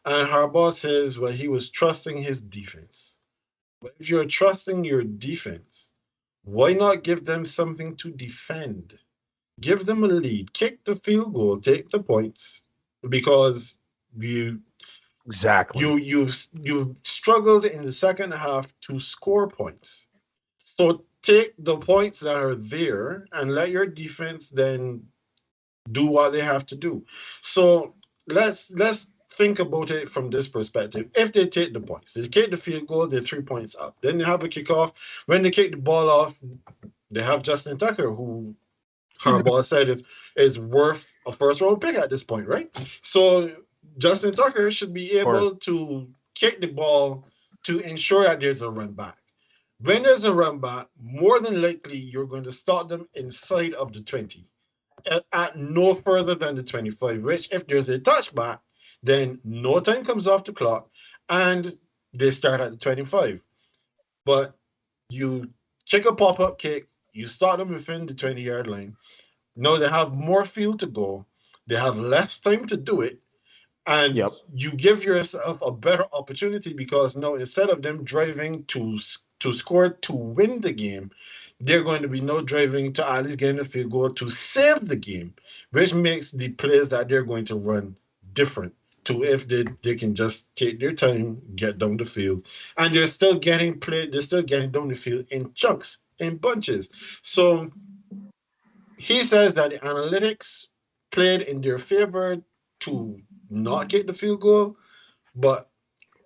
and Harbaugh says, well, he was trusting his defense. But if you're trusting your defense, why not give them something to defend? Give them a lead, kick the field goal, take the points, because you've struggled in the second half to score points. So take the points that are there and let your defense then do what they have to do. So let's think about it from this perspective. If they take the points, they take the field goal, they're 3 points up. Then they have a kickoff. When they kick the ball off, they have Justin Tucker, who Harbaugh said is worth a first-round pick at this point, right? So Justin Tucker should be able to kick the ball to ensure that there's a run back. When there's a run back, more than likely you're going to start them inside of the 20, at no further than the 25, which if there's a touchback, then no time comes off the clock and they start at the 25. But you kick a pop-up kick, you start them within the 20-yard line. Now they have more field to go. They have less time to do it. And you give yourself a better opportunity, because now instead of them driving to score to win the game, they're going to be now driving to at least get a field goal to save the game, which makes the plays that they're going to run different to if they can just take their time, get down the field. And they're still getting down the field in chunks, in bunches. So he says that the analytics played in their favor to not get the field goal, but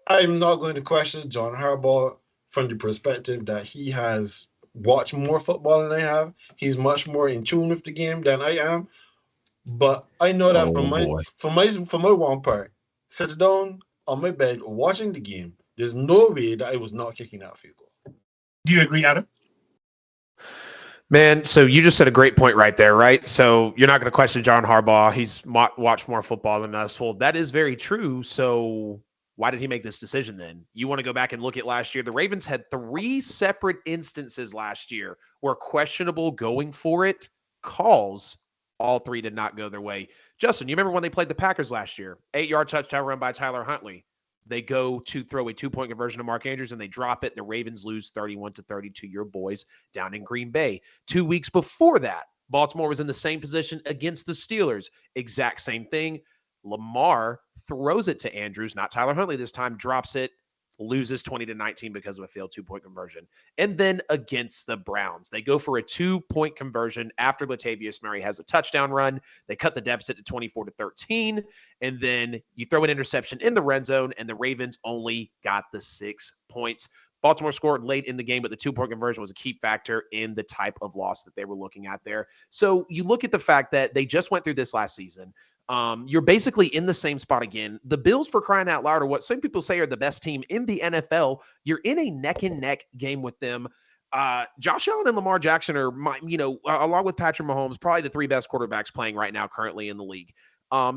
I'm not going to question John Harbaugh from the perspective that he has watched more football than I have. He's much more in tune with the game than I am. But I know that from my one part, sit down on my bed watching the game, there's no way that I was not kicking that field goal. Do you agree, Adam? Man, so you just said a great point right there, right? So you're not going to question John Harbaugh. He's watched more football than us. Well, that is very true. So why did he make this decision then? You want to go back and look at last year. The Ravens had 3 separate instances last year where questionable going for it calls, all 3 did not go their way. Justin, you remember when they played the Packers last year? 8-yard touchdown run by Tyler Huntley. They go to throw a 2-point conversion to Mark Andrews, and they drop it. The Ravens lose 31-32. Your boys down in Green Bay. 2 weeks before that, Baltimore was in the same position against the Steelers. Exact same thing. Lamar throws it to Andrews, not Tyler Huntley this time, drops it, loses 20-19 because of a failed 2-point conversion. And then against the Browns, they go for a 2-point conversion after Latavius Murray has a touchdown run. They cut the deficit to 24-13. And then you throw an interception in the red zone, and the Ravens only got the 6 points. Baltimore scored late in the game, but the 2-point conversion was a key factor in the type of loss that they were looking at there. So you look at the fact that they just went through this last season. You're basically in the same spot again. The Bills, for crying out loud, are what some people say are the best team in the NFL. You're in a neck-and-neck game with them. Josh Allen and Lamar Jackson are, along with Patrick Mahomes, probably the 3 best quarterbacks playing right now currently in the league.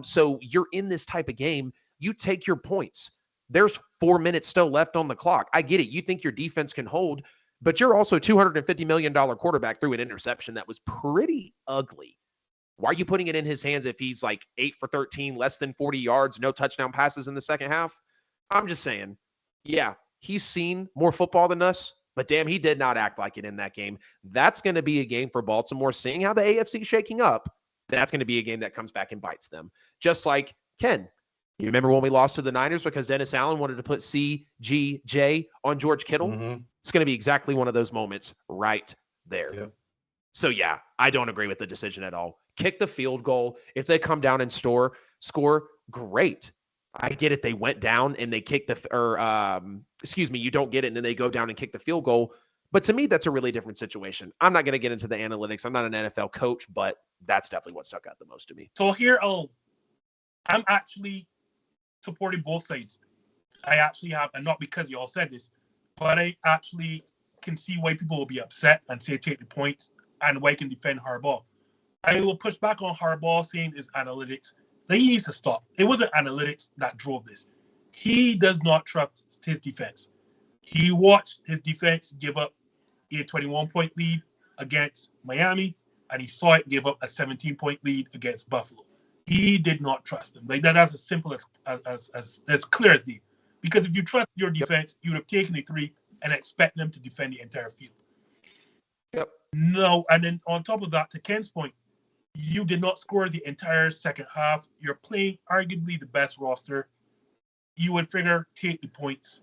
So you're in this type of game. You take your points. There's 4 minutes still left on the clock. I get it. You think your defense can hold, but you're also $250 million quarterback through an interception that was pretty ugly. Why are you putting it in his hands if he's like 8 for 13, less than 40 yards, no touchdown passes in the second half? I'm just saying, yeah, he's seen more football than us. But damn, he did not act like it in that game. That's going to be a game for Baltimore. Seeing how the AFC is shaking up, that's going to be a game that comes back and bites them. Just like Ken. You remember when we lost to the Niners because Dennis Allen wanted to put CGJ on George Kittle? Mm-hmm. It's going to be exactly one of those moments right there. Yep. So, yeah, I don't agree with the decision at all. Kick the field goal. If they come down and score, great. I get it. They went down and they kicked you don't get it and then they go down and kick the field goal. But to me, that's a really different situation. I'm not going to get into the analytics. I'm not an NFL coach, but that's definitely what stuck out the most to me. So here, I'm actually supporting both sides. I actually have, and not because you all said this, but I actually can see why people will be upset and say take the points and why I can defend Harbaugh. I will push back on Harbaugh saying it's analytics. He needs to stop. It wasn't analytics that drove this. He does not trust his defense. He watched his defense give up a 21-point lead against Miami, and he saw it give up a 17-point lead against Buffalo. He did not trust them. That's as simple as clear as day. Because if you trust your defense, you would have taken the 3 and expect them to defend the entire field. Yep. No, and then on top of that, to Ken's point, you did not score the entire second half. You're playing arguably the best roster. You would figure take the points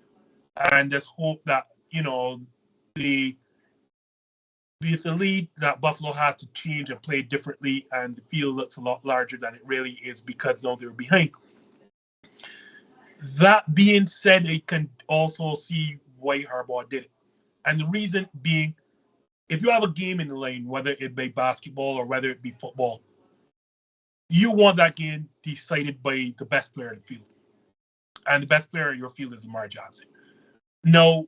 and just hope that, the lead that Buffalo has to change and play differently, and the field looks a lot larger than it really is because now they're behind. That being said, I can also see why Harbaugh did it. And the reason being, if you have a game in the lane, whether it be basketball or whether it be football, you want that game decided by the best player in the field. And the best player in your field is Lamar Jackson. Now,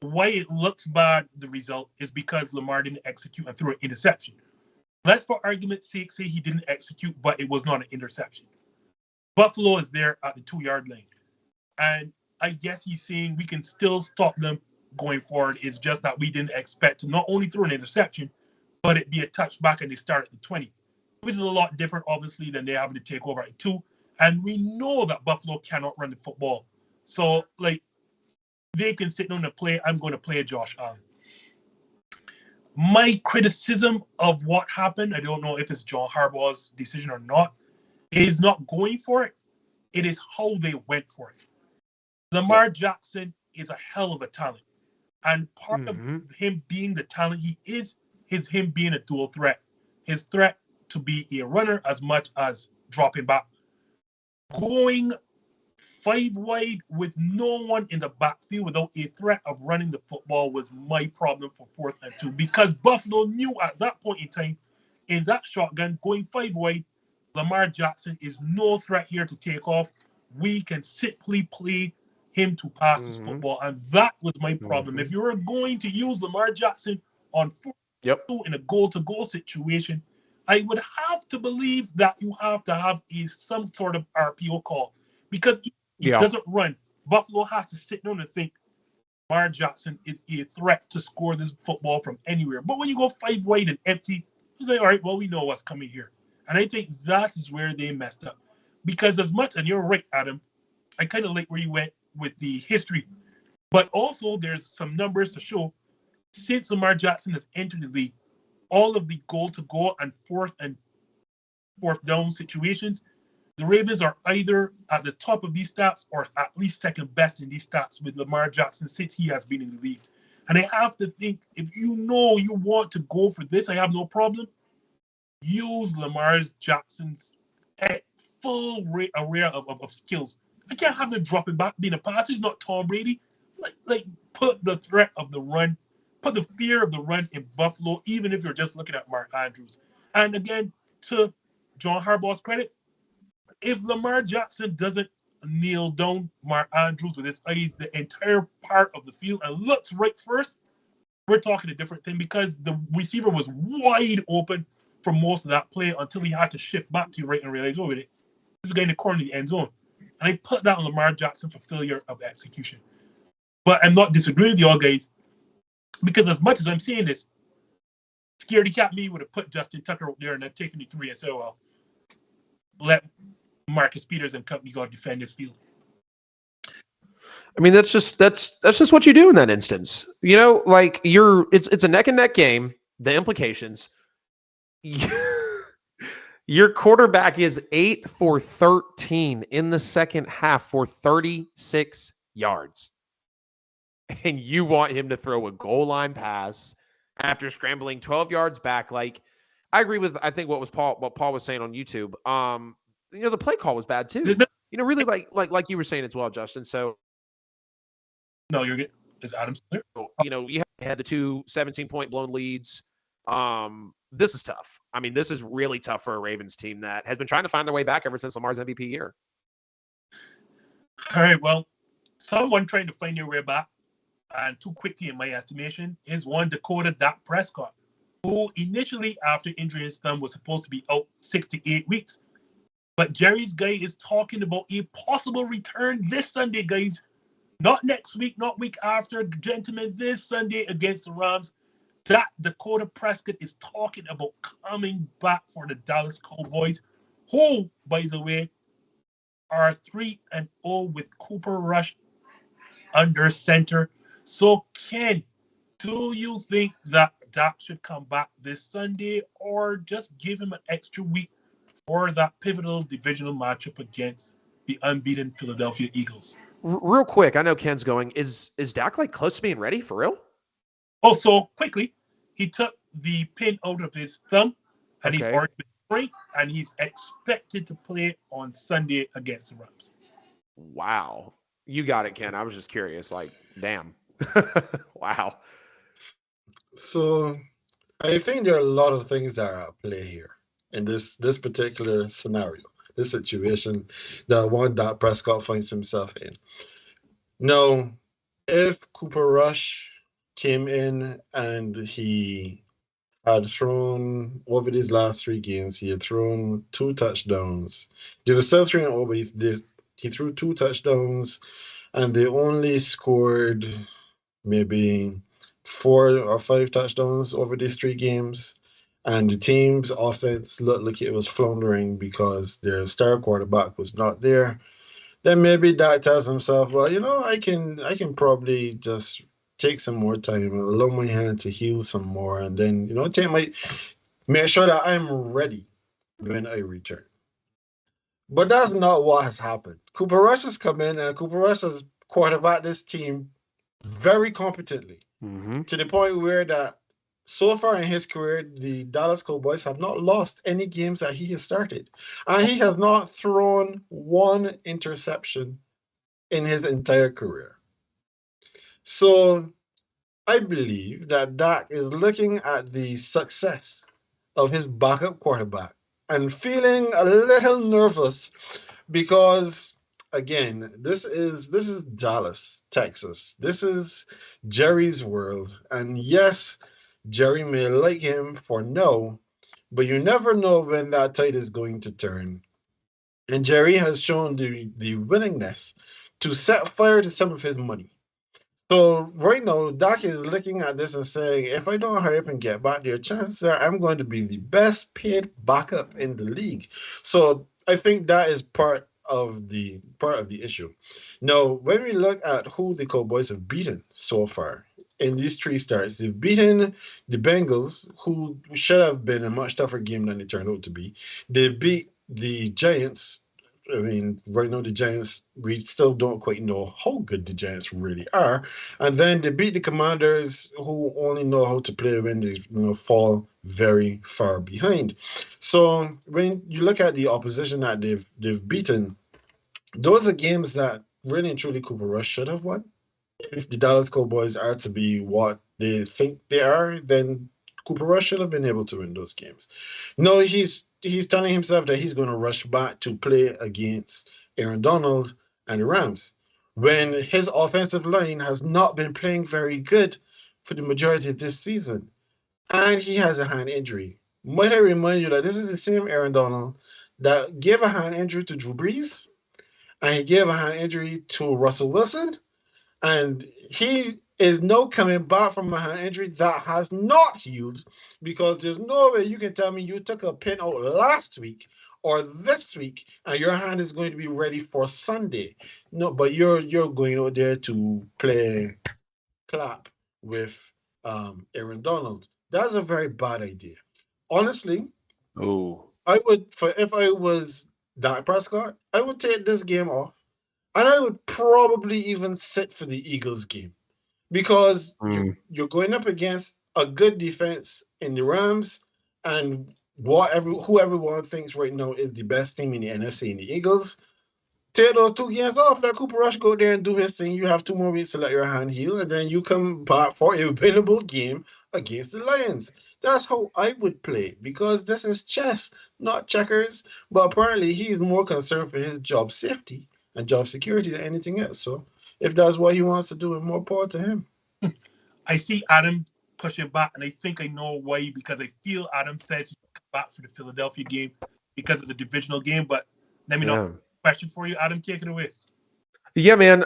why it looks bad, the result, is because Lamar didn't execute and threw an interception. Let's, for argument's sake, say he didn't execute, but it was not an interception. Buffalo is there at the 2-yard line. And I guess he's saying we can still stop them going forward. It's just that we didn't expect to not only throw an interception, but it be a touchback and they start at the 20, which is a lot different, obviously, than they having to take over at 2. And we know that Buffalo cannot run the football. So, they can sit down and play. I'm going to play Josh Allen. My criticism of what happened, I don't know if it's John Harbaugh's decision or not, is not going for it. It is how they went for it. Lamar Jackson is a hell of a talent. And part of him being the talent he is him being a dual threat. His threat to be a runner as much as dropping back. Going 5 wide with no one in the backfield without a threat of running the football was my problem for 4th and 2, because Buffalo knew at that point in time, in that shotgun, going 5 wide, Lamar Jackson is no threat here to take off. We can simply play him to pass this football, and that was my problem. If you were going to use Lamar Jackson on 4th and 2 in a goal-to-goal situation, I would have to believe that you have to have some sort of RPO call, because he doesn't run. Buffalo has to sit down and think Lamar Jackson is a threat to score this football from anywhere. But when you go 5 wide and empty, it's like, all right, well, we know what's coming here. And I think that is where they messed up. Because as much, and you're right, Adam, I kind of like where you went with the history. But also there's some numbers to show. Since Lamar Jackson has entered the league, all of the goal-to-goal and 4th down situations, the Ravens are either at the top of these stats or at least second best in these stats with Lamar Jackson since he has been in the league. And I have to think, if you know you want to go for this, I have no problem. Use Lamar Jackson's full array of skills. I can't have them dropping back, being a passer. He's not Tom Brady. Like put the threat of the run, put the fear of the run in Buffalo, even if you're just looking at Mark Andrews. And again, to John Harbaugh's credit, if Lamar Jackson doesn't kneel down Mark Andrews with his eyes the entire part of the field and looks right first, we're talking a different thing, because the receiver was wide open for most of that play until he had to shift back to your right and realize, oh, wait, this guy in the corner of the end zone. And I put that on Lamar Jackson for failure of execution. But I'm not disagreeing with y'all guys, because as much as I'm saying this, Scaredy Cat me would have put Justin Tucker out there and then taken the 3 and said, well, let Marcus Peters and company go defend this field. I mean, that's just what you do in that instance. You know, like it's a neck and neck game. The implications. Your quarterback is 8 for 13 in the second half for 36 yards. And you want him to throw a goal line pass after scrambling 12 yards back. Like, I agree with, I think what Paul was saying on YouTube. The play call was bad too. Really like you were saying as well, Justin. So no, you're good. Is Adams clear? You had the two 17-point blown leads. This is tough. I mean, this is really tough for a Ravens team that has been trying to find their way back ever since Lamar's MVP year. All right, well, someone trying to find their way back, and too quickly in my estimation, is one Dakota Dak Prescott, who initially after injury his thumb was supposed to be out 6 to 8 weeks. But Jerry's guy is talking about a possible return this Sunday, guys. Not next week, not week after. Gentlemen, this Sunday against the Rams. That Dakota Prescott is talking about coming back for the Dallas Cowboys, who, by the way, are 3-0 with Cooper Rush under center. So, Ken, do you think that Dak should come back this Sunday, or just give him an extra week for that pivotal divisional matchup against the unbeaten Philadelphia Eagles? Real quick, I know Ken's going. Is Dak like close to being ready for real? Also, quickly, he took the pin out of his thumb, and he's already been free, and he's expected to play on Sunday against the Rams. Wow. You got it, Ken. I was just curious. Like, damn. Wow. So I think there are a lot of things that are at play here in this particular scenario, this situation, the one that Prescott finds himself in. Now, if Cooper Rush came in and he had thrown over these last 3 games, he had thrown 2 touchdowns. They were still 3-0, but he threw 2 touchdowns, and they only scored maybe 4 or 5 touchdowns over these 3 games. And the team's offense looked like it was floundering because their star quarterback was not there. Then maybe Dak tells himself, well, I can probably just take some more time and allow my hand to heal some more, and then, make sure that I'm ready when I return. But that's not what has happened. Cooper Rush has come in, and Cooper Rush has quarterbacked this team very competently, to the point where that so far in his career, the Dallas Cowboys have not lost any games that he has started. And he has not thrown 1 interception in his entire career. So I believe that Dak is looking at the success of his backup quarterback and feeling a little nervous because, again, this is Dallas, Texas. This is Jerry's world. And yes, Jerry may like him for now, but you never know when that tide is going to turn. And Jerry has shown the willingness to set fire to some of his money. So right now, Dak is looking at this and saying, if I don't hurry up and get back there, chances are I'm going to be the best paid backup in the league. So I think that is part of the issue. Now, when we look at who the Cowboys have beaten so far in these 3 starts, they've beaten the Bengals, who should have been a much tougher game than it turned out to be. They beat the Giants. I mean, right now the Giants, we still don't quite know how good the Giants really are. And then they beat the Commanders, who only know how to play when they fall very far behind. So when you look at the opposition that they've beaten, those are games that really and truly Cooper Rush should have won. If the Dallas Cowboys are to be what they think they are, then Cooper Rush should have been able to win those games. No, he's telling himself that he's going to rush back to play against Aaron Donald and the Rams when his offensive line has not been playing very good for the majority of this season. And he has a hand injury. Might I remind you that this is the same Aaron Donald that gave a hand injury to Drew Brees, and he gave a hand injury to Russell Wilson, and he is now coming back from a hand injury that has not healed, because there's no way you can tell me you took a pin out last week or this week and your hand is going to be ready for Sunday. No, but you're going out there to play clap with Aaron Donald. That's a very bad idea. Honestly, Oh, I would, for if I was Dak Prescott, I would take this game off, and I would probably even sit for the Eagles game, because you're going up against a good defense in the Rams, and who everyone thinks right now is the best team in the NFC in the Eagles. Take those 2 games off. Let Cooper Rush go there and do his thing. You have 2 more weeks to let your hand heal, and then you come back for a winnable game against the Lions. That's how I would play, because this is chess, not checkers. But apparently, he's more concerned for his job safety and job security than anything else. So, if that's what he wants to do, more power to him. I see Adam pushing back, and I think I know why, because I feel Adam says he's come back for the Philadelphia game because of the divisional game. But let me know. Question for you, Adam. Take it away. Yeah, man.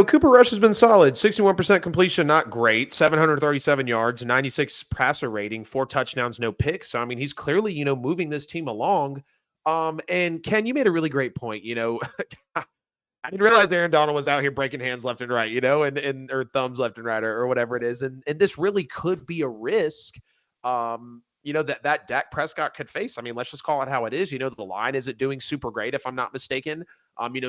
Cooper Rush has been solid. 61% completion, not great. 737 yards, 96 passer rating, 4 touchdowns, no picks. So, I mean, he's clearly, moving this team along. And Ken, you made a really great point. I didn't realize Aaron Donald was out here breaking hands left and right, and or thumbs left and right, or whatever it is. And this really could be a risk, that Dak Prescott could face. I mean, let's just call it how it is. The line isn't doing super great, if I'm not mistaken.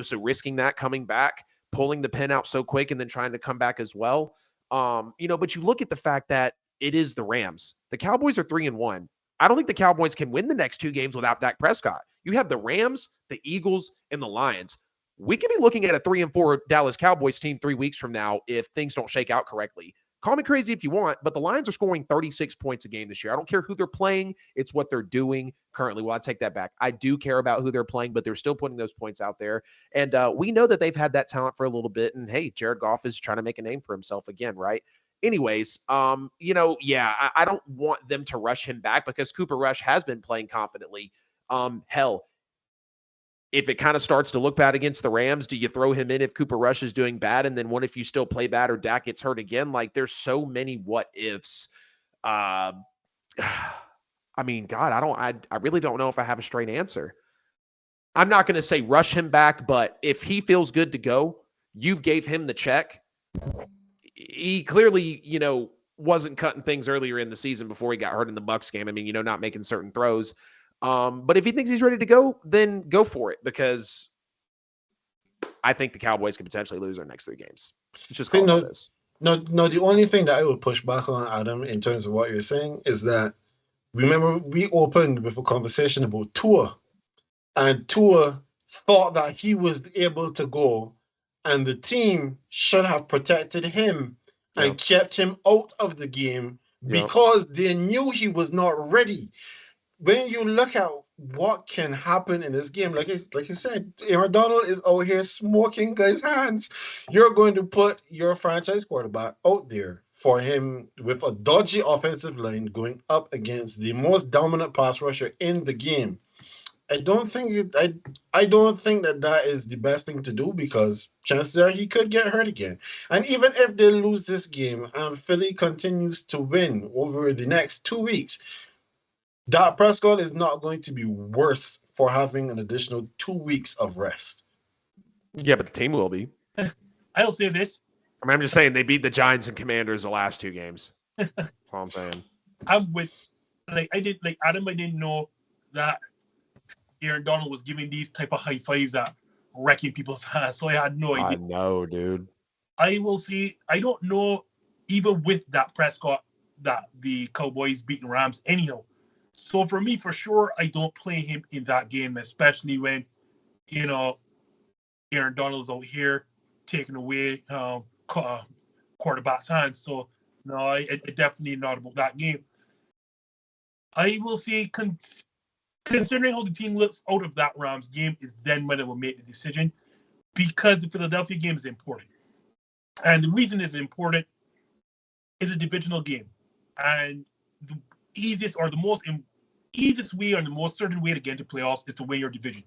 So risking that, coming back, pulling the pin out so quick, and then trying to come back as well. But you look at the fact that it is the Rams. The Cowboys are 3-1. I don't think the Cowboys can win the next 2 games without Dak Prescott. You have the Rams, the Eagles, and the Lions. We could be looking at a 3-4 Dallas Cowboys team 3 weeks from now if things don't shake out correctly. Call me crazy if you want, but the Lions are scoring 36 points a game this year. I don't care who they're playing. It's what they're doing currently. Well, I take that back. I do care about who they're playing, but they're still putting those points out there. And we know that they've had that talent for a little bit. And hey, Jared Goff is trying to make a name for himself again, right? Anyways, I don't want them to rush him back, because Cooper Rush has been playing confidently. Hell, if it kind of starts to look bad against the Rams, do you throw him in if Cooper Rush is doing bad? And then what if you still play bad or Dak gets hurt again? Like, there's so many what ifs. I mean, God, I really don't know if I have a straight answer. I'm not going to say rush him back, but if he feels good to go, you gave him the check. He clearly, wasn't cutting things earlier in the season before he got hurt in the Bucs game. I mean, not making certain throws. But if he thinks he's ready to go, then go for it, because I think the Cowboys could potentially lose their next 3 games. It's just call it this. No, the only thing that I would push back on, Adam, in terms of what you're saying, is that, remember, we opened with a conversation about Tua, and Tua thought that he was able to go, and the team should have protected him and kept him out of the game because they knew he was not ready. When you look at what can happen in this game, like I said, Aaron Donald is out here smoking guys' hands. You're going to put your franchise quarterback out there for him with a dodgy offensive line going up against the most dominant pass rusher in the game. I don't think that is the best thing to do, because chances are he could get hurt again. And even if they lose this game and Philly continues to win over the next 2 weeks, Dak Prescott is not going to be worse for having an additional 2 weeks of rest. Yeah, but the team will be. I'll say this. I mean, I'm just saying they beat the Giants and Commanders the last 2 games. That's all I'm saying. I'm with, Adam, I didn't know that Aaron Donald was giving these type of high fives that wrecking people's hands, so I had no idea. I know, dude. I will see. I don't know, even with that Prescott, that the Cowboys beating Rams anyhow. So for me, for sure, I don't play him in that game, especially when, Aaron Donald's out here taking away quarterback's hands. So no, I definitely not about that game. I will say, considering how the team looks out of that Rams game, is then when I will make the decision, because the Philadelphia game is important. And the reason it's important is a divisional game. And the easiest or the most easiest way or the most certain way to get into playoffs is to win your division.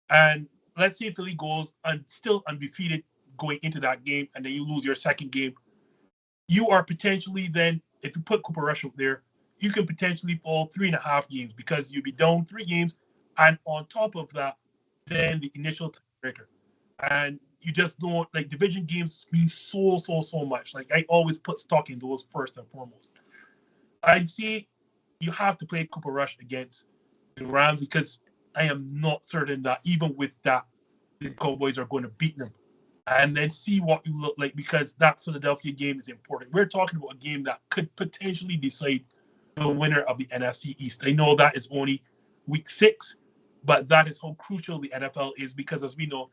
And let's say Philly goes still undefeated going into that game, and then you lose your second game. you are potentially then, if you put Cooper Rush out there, you can potentially fall 3.5 games because you'll be down 3 games. And on top of that, then the initial tiebreaker. And you just don't, like, division games mean so much. Like, I always put stock in those first and foremost. I'd say you have to play Cooper Rush against the Rams because I am not certain that even with that, the Cowboys are going to beat them. And then see what you look like, because that Philadelphia game is important. We're talking about a game that could potentially decide the winner of the NFC East. I know that is only week 6, but that is how crucial the NFL is because, as we know,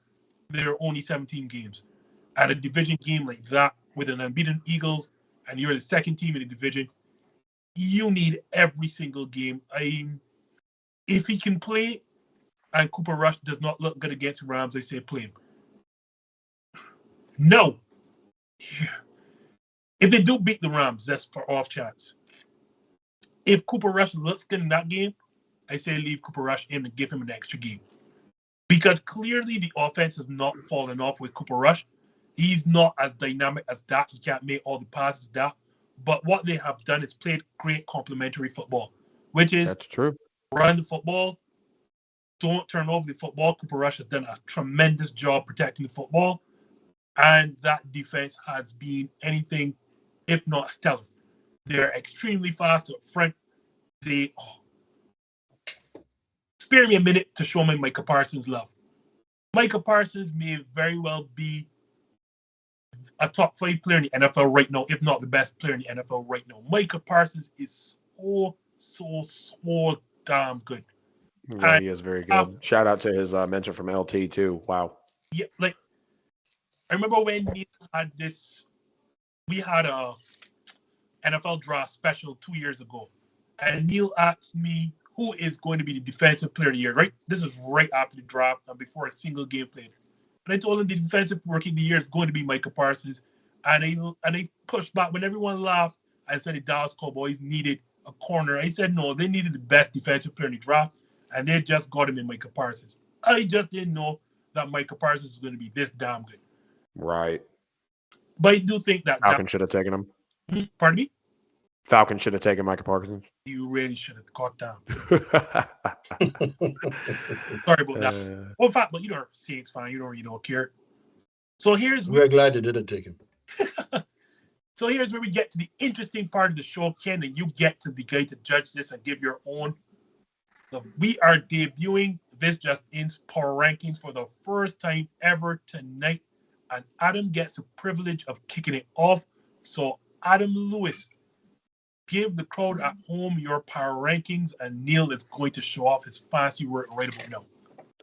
there are only 17 games. At a division game like that, with an unbeaten Eagles, and you're the second team in the division, you need every single game. If he can play and Cooper Rush does not look good against the Rams, I say play him. No. If they do beat the Rams, that's for off chance. If Cooper Rush looks good in that game, I say leave Cooper Rush in and give him an extra game. Because clearly the offense has not fallen off with Cooper Rush. He's not as dynamic as that. He can't make all the passes that. But what they have done is played great complementary football, which is That's true. Run the football, don't turn over the football. Cooper Rush has done a tremendous job protecting the football. And that defense has been anything if not stellar. They're extremely fast up front. Spare me a minute to show me Micah Parsons' love. Micah Parsons may very well be a top 5 player in the NFL right now, if not the best player in the NFL right now. Micah Parsons is so damn good. Yeah, he is very good. Shout out to his mention from LT too. Wow. Yeah, like, I remember when we had a NFL draft special 2 years ago, and Neil asked me who is going to be the defensive player of the year, right? This is right after the draft and before a single game played. And I told him the defensive rookie of the year is going to be Micah Parsons. And I pushed back when everyone laughed. I said the Dallas Cowboys needed a corner. I said no, they needed the best defensive player in the draft, and they just got him in Micah Parsons. I just didn't know that Micah Parsons is going to be this damn good. Right. But I do think that Falcons should have taken him. Pardon me? Falcons should have taken Micah Parsons. You really should have caught down. Sorry about that. Well, in fact, but you don't see it's fine. You don't care. So we're glad you didn't take him. So here's where we get to the interesting part of the show, Ken, and you get to the guy to judge this and give your own. So we are debuting This Just In's power rankings for the first time ever tonight, and Adam gets the privilege of kicking it off. So Adam Lewis, give the crowd at home your power rankings, and Neil is going to show off his fancy work right about now.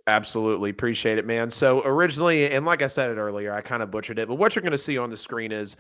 Absolutely. Appreciate it, man. So originally, and like I said it earlier, I kind of butchered it, but what you're going to see on the screen is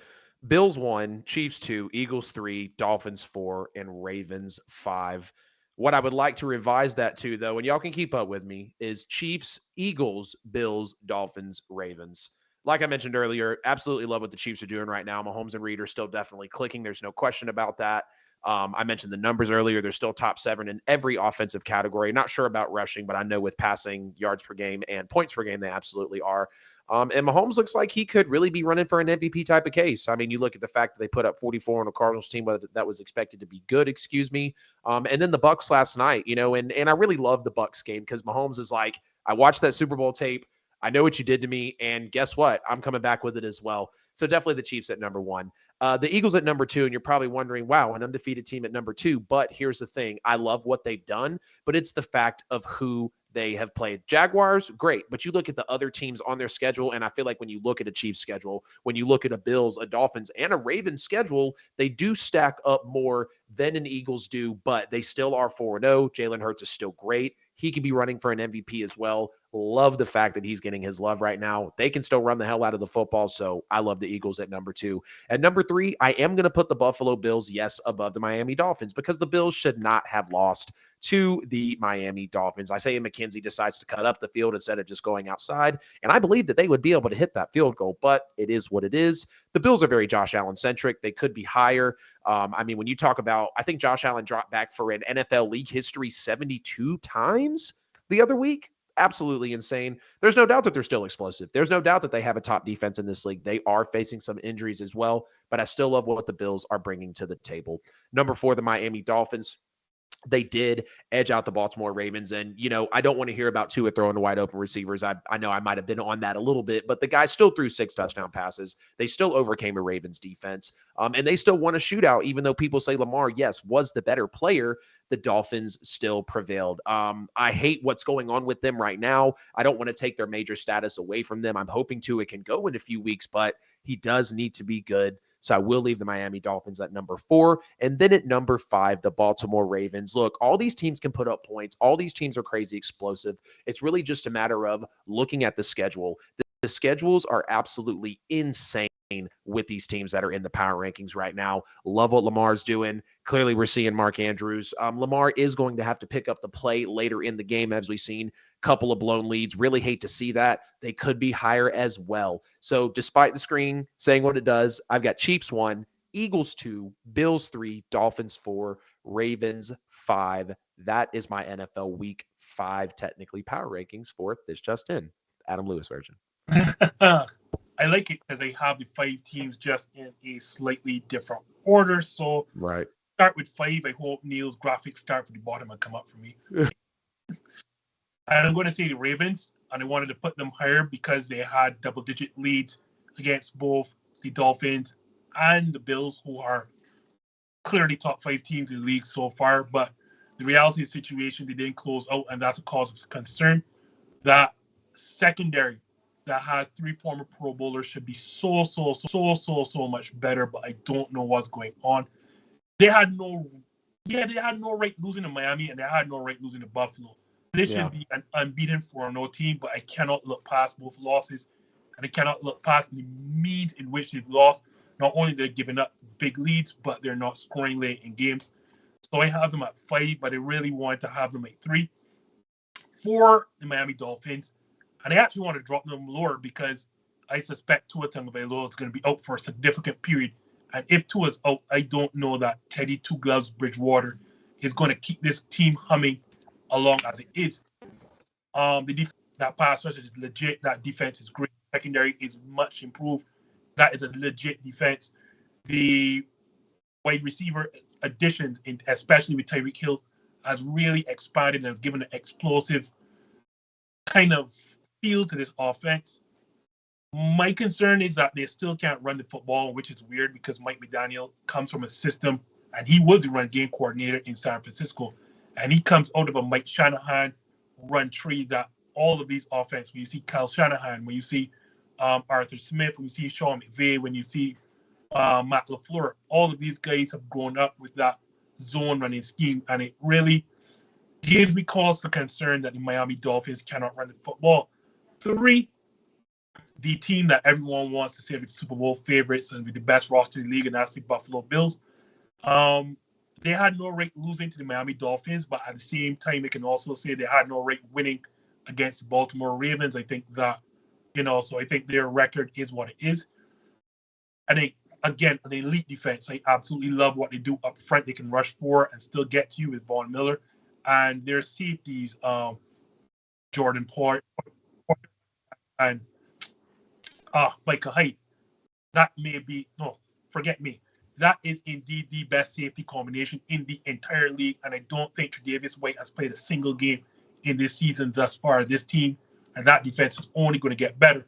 Bills 1, Chiefs 2, Eagles 3, Dolphins 4, and Ravens 5. What I would like to revise that to, though, and y'all can keep up with me, is Chiefs, Eagles, Bills, Dolphins, Ravens. Like I mentioned earlier, absolutely love what the Chiefs are doing right now. Mahomes and Reed are still definitely clicking. There's no question about that. I mentioned the numbers earlier. They're still top 7 in every offensive category. Not sure about rushing, but I know with passing, yards per game, and points per game, they absolutely are. And Mahomes looks like he could really be running for an MVP type of case. I mean, you look at the fact that they put up 44 on a Cardinals team that was expected to be good, and then the Bucs last night, and I really love the Bucs game because Mahomes is like, I watched that Super Bowl tape. I know what you did to me, and guess what? I'm coming back with it as well. So definitely the Chiefs at number 1. The Eagles at number 2, and you're probably wondering, wow, an undefeated team at number 2. But here's the thing. I love what they've done, but it's the fact of who they have played. Jaguars, great, but you look at the other teams on their schedule, and I feel like when you look at a Chiefs schedule, when you look at a Bills, a Dolphins, and a Ravens schedule, they do stack up more than an Eagles do, but they still are 4-0. Jalen Hurts is still great. He could be running for an MVP as well. Love the fact that he's getting his love right now. They can still run the hell out of the football, so I love the Eagles at number 2. At number 3, I am going to put the Buffalo Bills, yes, above the Miami Dolphins because the Bills should not have lost to the Miami Dolphins. Isaiah McKenzie decides to cut up the field instead of just going outside, and I believe that they would be able to hit that field goal, but it is what it is. The Bills are very Josh Allen-centric. They could be higher. I mean, when you talk about, I think Josh Allen dropped back for an NFL league history 72 times the other week. absolutely insane. There's no doubt that they're still explosive. There's no doubt that they have a top defense in this league. They are facing some injuries as well, but I still love what the Bills are bringing to the table. Number 4, the Miami Dolphins. They did edge out the Baltimore Ravens. And, I don't want to hear about Tua throwing to wide open receivers. I know I might have been on that a little bit, but the guy still threw 6 touchdown passes. They still overcame a Ravens defense. And they still won a shootout, even though people say Lamar, yes, was the better player. The Dolphins still prevailed. I hate what's going on with them right now. I don't want to take their major status away from them. I'm hoping Tua can go in a few weeks, but he does need to be good. So I will leave the Miami Dolphins at number 4. And then at number 5, the Baltimore Ravens. Look, all these teams can put up points. All these teams are crazy explosive. It's really just a matter of looking at the schedule. The schedules are absolutely insane with these teams that are in the power rankings right now. Love what Lamar's doing. Clearly, we're seeing Mark Andrews. Lamar is going to have to pick up the play later in the game, as we've seen. Couple of blown leads. Really hate to see that. They could be higher as well. So despite the screen saying what it does, I've got Chiefs 1, Eagles 2, Bills 3, Dolphins 4, Ravens 5. That is my NFL Week 5 technically power rankings for this just in. Adam Lewis version. I like it because they have the 5 teams just in a slightly different order. So right. Start with 5. I hope Neil's graphics start from the bottom and come up for me. And I'm going to say the Ravens, and I wanted to put them higher because they had double-digit leads against both the Dolphins and the Bills, who are clearly top 5 teams in the league so far. But the reality of the situation, they didn't close out, and that's a cause of concern. That secondary that has 3 former Pro Bowlers should be so much better, but I don't know what's going on. They had no right losing to Miami, and they had no right losing to Buffalo. This should be an unbeaten 4-0 team, but I cannot look past both losses, and I cannot look past the means in which they've lost. Not only they're giving up big leads, but they're not scoring late in games. So I have them at 5, but I really want to have them at 3. 4, the Miami Dolphins. And I actually want to drop them lower because I suspect Tua Tagovailoa is going to be out for a significant period. And if Tua's out, I don't know that Teddy Two Gloves Bridgewater is going to keep this team humming along as it is. The defense, that pass rush is legit. That defense is great. Secondary is much improved. That is a legit defense. The wide receiver additions, especially with Tyreek Hill, has really expanded and given an explosive kind of feel to this offense. My concern is that they still can't run the football, which is weird because Mike McDaniel comes from a system, and he was the run game coordinator in San Francisco. And he comes out of a Mike Shanahan run tree that all of these offense, when you see Kyle Shanahan, when you see Arthur Smith, when you see Sean McVay, when you see Matt LaFleur, all of these guys have grown up with that zone running scheme. And it really gives me cause for concern that the Miami Dolphins cannot run the football. 3, the team that everyone wants to say the Super Bowl favorites and be the best roster in the league, and that's the Buffalo Bills. They had no right losing to the Miami Dolphins, but at the same time, they can also say they had no right winning against the Baltimore Ravens. I think that, so I think their record is what it is. And again, an elite defense. I absolutely love what they do up front. They can rush 4 and still get to you with Von Miller. And their safeties, Jordan Poyer and Micah Hyde. That may be, no, forget me. That is indeed the best safety combination in the entire league, and I don't think Tre'Davious White has played a single game in this season thus far. This team and that defense is only going to get better.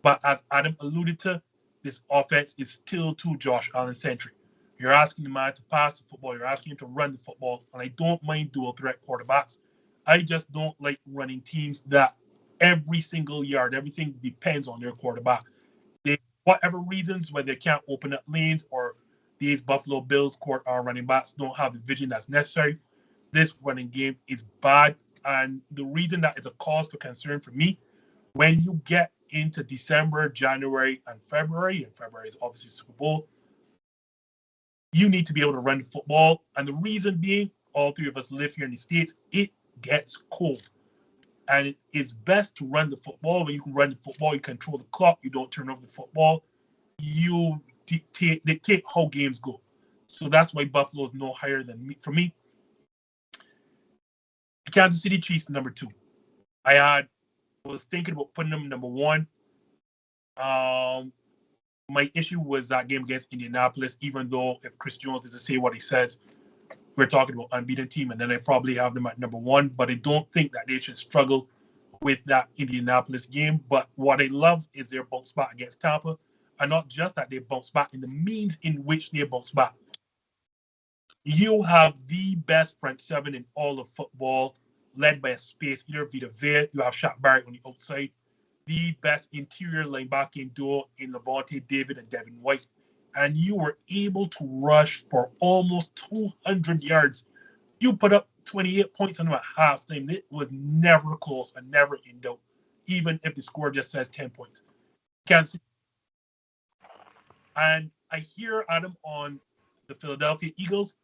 But as Adam alluded to, this offense is still too Josh Allen-centric. You're asking the man to pass the football. You're asking him to run the football, and I don't mind dual-threat quarterbacks. I just don't like running teams that every single yard, everything depends on their quarterback. Whatever reasons, whether they can't open up lanes or these Buffalo Bills running backs don't have the vision that's necessary, this running game is bad. And the reason that is a cause for concern for me, when you get into December, January, and February is obviously Super Bowl, you need to be able to run the football. And the reason being, all 3 of us live here in the States, it gets cold. And it's best to run the football. When you can run the football, you control the clock, you don't turn over the football, you dictate how games go. So that's why Buffalo is no higher than me. For me, the Kansas City Chiefs, number 2. was thinking about putting them number one. My issue was that game against Indianapolis, even though if Chris Jones is to say what he says, we're talking about unbeaten team, and then I probably have them at number one, but I don't think that they should struggle with that Indianapolis game. But what I love is their bounce back against Tampa, and not just that they bounce back, in the means in which they bounce back. You have the best front seven in all of football, led by a space eater, Vita Vea. You have Shaq Barrett on the outside. The best interior linebacking duo in Levante David and Devin White. And you were able to rush for almost 200 yards. You put up 28 points on them at halftime. It was never close and never in doubt, even if the score just says 10 points. Can't see. And I hear Adam on the Philadelphia Eagles,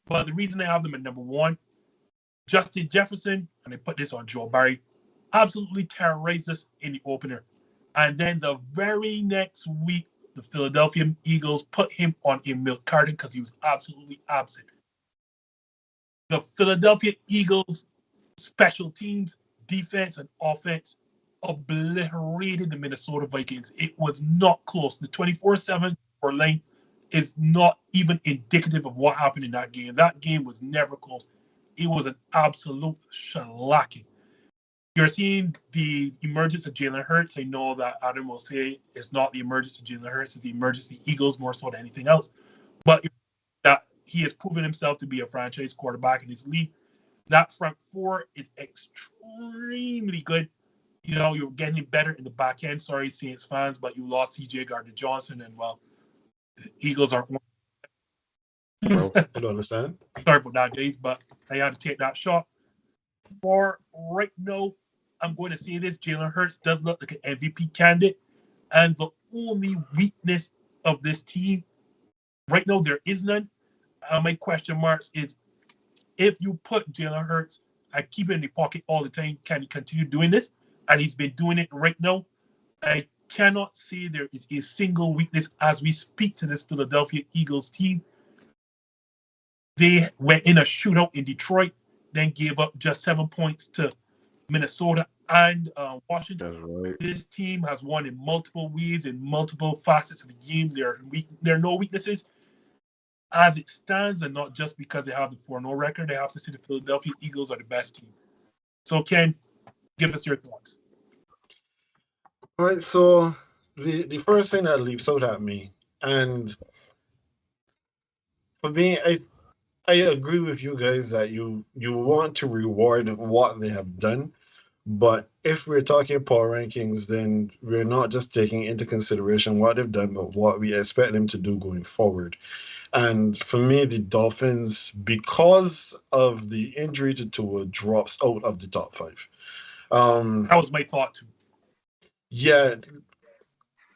but the reason I have them at number one, Justin Jefferson, and I put this on Joe Barry, absolutely terrorized us in the opener. And then the very next week, the Philadelphia Eagles put him on a milk carton because he was absolutely absent. The Philadelphia Eagles special teams, defense, and offense obliterated the Minnesota Vikings. It was not close. The 24-7 score line is not even indicative of what happened in that game. That game was never close. It was an absolute shellacking. You're seeing the emergence of Jalen Hurts. I know that Adam will say it's not the emergence of Jalen Hurts, it's the emergence of the Eagles more so than anything else. But that he has proven himself to be a franchise quarterback in his league. That front four is extremely good. You know, you're getting better in the back end. Sorry, Saints fans, but you lost C.J. Gardner-Johnson, and, well, the Eagles are... I don't understand. Sorry about that, guys, but I had to take that shot. For right now, I'm going to say this: Jalen Hurts does look like an MVP candidate, and the only weakness of this team right now, there is none. My question marks is, if you put Jalen Hurts and keep it in the pocket all the time, can he continue doing this? And he's been doing it right now. I cannot say there is a single weakness as we speak to this Philadelphia Eagles team. They went in a shootout in Detroit, then gave up just 7 points to Minnesota and Washington. That's right. This team has won in multiple ways, in multiple facets of the game. There are no weaknesses. As it stands, and not just because they have the 4-0 record, they have to say the Philadelphia Eagles are the best team. So, Ken, give us your thoughts. All right, so the first thing that leaps out at me, and for me, I agree with you guys that you want to reward what they have done, but if we're talking power rankings, then we're not just taking into consideration what they've done, but what we expect them to do going forward. And for me, the Dolphins, because of the injury to Tua, drops out of the top 5. That was my thought too. Yeah,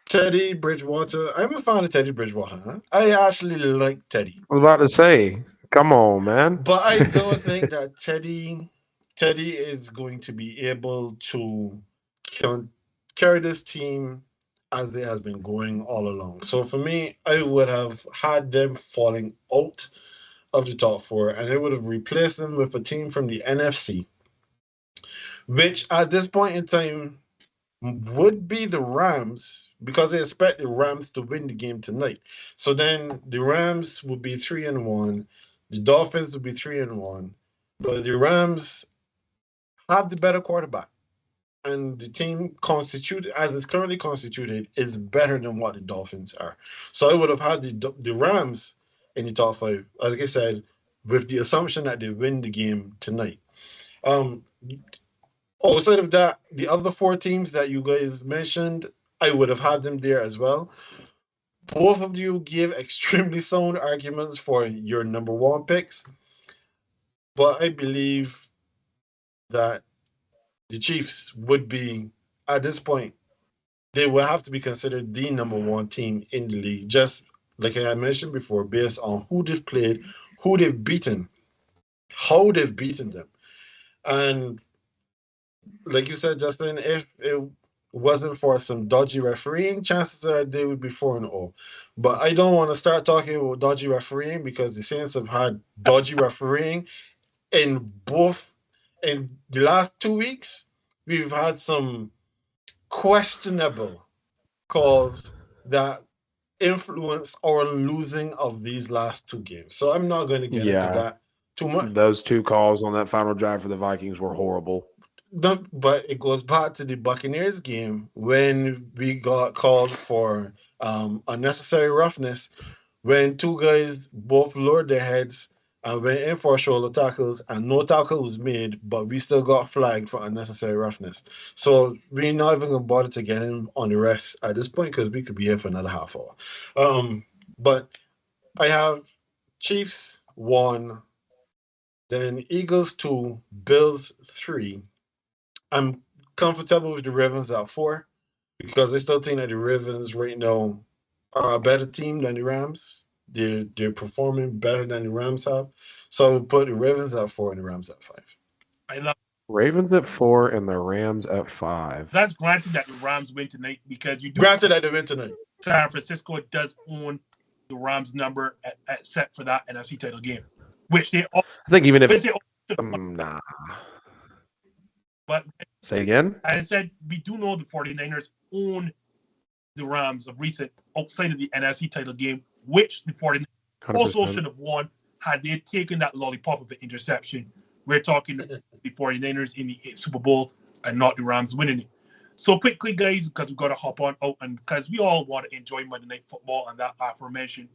Teddy Bridgewater. I'm a fan of Teddy Bridgewater. Huh? I actually like Teddy. I was about to say, come on, man. But I don't think that Teddy is going to be able to carry this team as they have been going all along. So for me, I would have had them falling out of the top 4, and I would have replaced them with a team from the NFC, which at this point in time would be the Rams, because I expect the Rams to win the game tonight. So then the Rams would be 3-1. The Dolphins would be 3-1, but the Rams have the better quarterback, and the team constituted as it's currently constituted is better than what the Dolphins are. So I would have had the Rams in the top 5, as I said, with the assumption that they win the game tonight. Outside of that, the other 4 teams that you guys mentioned, I would have had them there as well. Both of you gave extremely sound arguments for your number 1 picks, but I believe that the Chiefs would be, at this point, they will have to be considered the number 1 team in the league, just like I mentioned before, based on who they've played, who they've beaten, how they've beaten them. And like you said, Justin, if it wasn't for some dodgy refereeing, chances are they would be 4-0. But I don't want to start talking about dodgy refereeing, because the Saints have had dodgy refereeing in the last 2 weeks, we've had some questionable calls that influence our losing of these last two games. So I'm not going to get into that too much. Those two calls on that final drive for the Vikings were horrible. But it goes back to the Buccaneers game when we got called for unnecessary roughness, when two guys both lowered their heads and went in for shoulder tackles, and no tackle was made, but we still got flagged for unnecessary roughness. So we're not even going to bother to get him on the rest at this point because we could be here for another half hour. But I have Chiefs 1, then Eagles 2, Bills 3. I'm comfortable with the Ravens at 4 because I still think that the Ravens right now are a better team than the Rams. They're performing better than the Rams have. So I would put the Ravens at 4 and the Rams at 5. I love Ravens at 4 and the Rams at 5. that's granted that the Rams win tonight because you do. Granted that they win tonight. San Francisco does own the Rams number set for that NFC title game, which they all. I think even if Which they all nah. but Say again? I said we do know the 49ers own the Rams of recent outside of the NFC title game, which the 49ers 100%. also should have won had they taken that lollipop of an interception. We're talking the 49ers in the Super Bowl and not the Rams winning it. So quickly, guys, because we've got to hop on out and because we all want to enjoy Monday Night Football and that aforementioned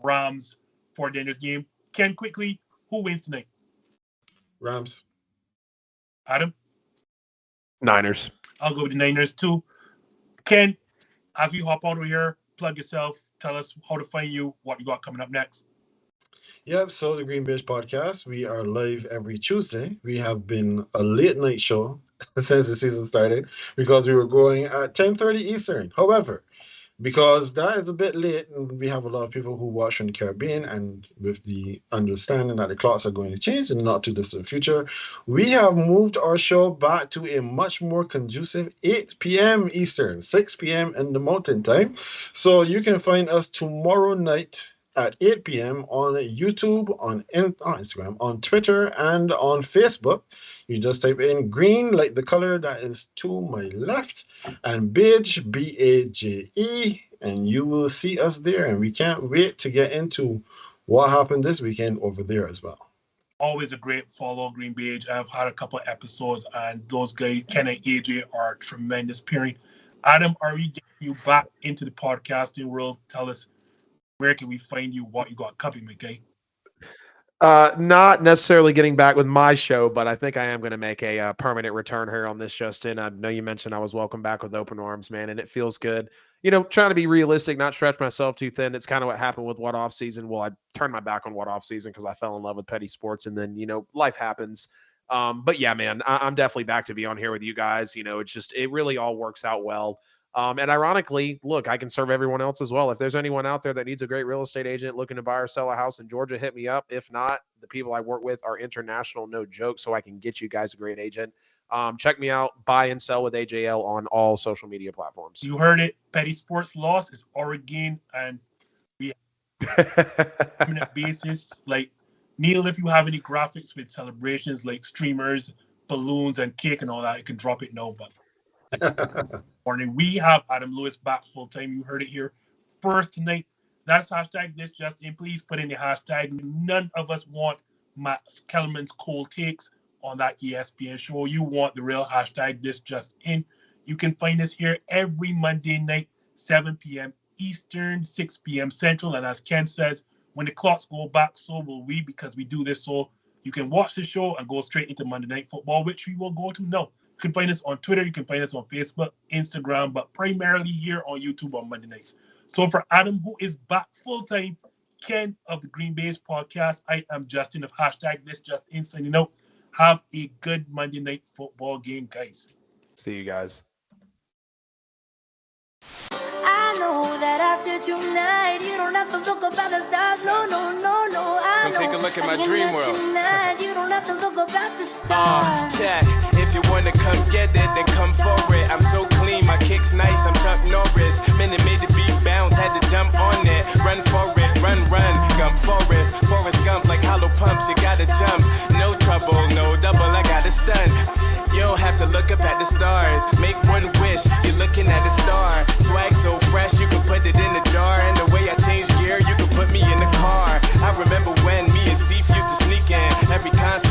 Rams 49ers game. Ken, quickly, who wins tonight? Rams. Adam? Niners. I'll go with the Niners too. Ken, as we hop out of here, plug yourself. Tell us how to find you, what you got coming up next. Yep, so the Green Beige Podcast, we are live every Tuesday. We have been a late night show since the season started because we were going at 10:30 Eastern. However, because that is a bit late and we have a lot of people who watch from the Caribbean, and with the understanding that the clocks are going to change in the not too distant future, we have moved our show back to a much more conducive 8 p.m. Eastern, 6 p.m. in the mountain time. So you can find us tomorrow night at 8 p.m. on YouTube, on Instagram, on Twitter, and on Facebook. You just type in green, like the color that is to my left, and beige, B-A-J-E, and you will see us there. And we can't wait to get into what happened this weekend over there as well. Always a great follow, Green Beige. I've had a couple of episodes, and those guys, Ken and AJ, are a tremendous pairing. Adam, are we getting you back into the podcasting world? Tell us, where can we find you, what you got coming, McKay? Not necessarily getting back with my show, but I think I am going to make a permanent return here on this, Justin. I know you mentioned I was welcome back with open arms, man, and it feels good. You know, trying to be realistic, not stretch myself too thin. It's kind of what happened with What Off Season. Well, I turned my back on What Off Season because I fell in love with petty sports, and then, you know, life happens. But yeah, man, I'm definitely back to be on here with you guys. You know, it really all works out well. And ironically, look, I can serve everyone else as well. If there's anyone out there that needs a great real estate agent looking to buy or sell a house in Georgia, hit me up. If not, the people I work with are international, no joke, so I can get you guys a great agent. Check me out, buy and sell with AJL on all social media platforms. You heard it. Petty Sports Loss is Oregon, and we have permanent basis. Like, Neil, if you have any graphics with celebrations like streamers, balloons, and cake and all that, you can drop it now. But morning, we have Adam Lewis back full time. You heard it here first tonight. That's hashtag this just in. Please put in the hashtag. None of us want Matt Kellerman's cold takes on that ESPN show. You want the real hashtag this just in. You can find us here every Monday night, 7 p.m. Eastern, 6 p.m. Central. And as Ken says, when the clocks go back, so will we, because we do this so you can watch the show and go straight into Monday Night Football, which we will go to now. You can find us on Twitter. You can find us on Facebook, Instagram, but primarily here on YouTube on Monday nights. So for Adam, who is back full-time, Ken of the Green Beige Podcast, I am Justin of hashtag this just in, signing out. Have a good Monday Night Football game, guys. See you guys. I know that after tonight, you don't have to look up at the stars. No, no, no, no. I Come know. take a look at my At the dream end of world. Tonight, you don't have to look up at the stars. Chat. If you wanna come get it, then come for it. I'm so clean, my kick's nice, I'm Chuck Norris. Minute made the beat bounce, had to jump on it. Run for it, run, Gump Forrest Gump like hollow pumps, you gotta jump. No trouble, no double, I got a stun. You don't have to look look up at the stars. Make one wish, you're looking at a star. Swag so fresh, you can put it in the jar. And the way I change gear, you can put me in the car. I remember when me and Seif used to sneak in every concert.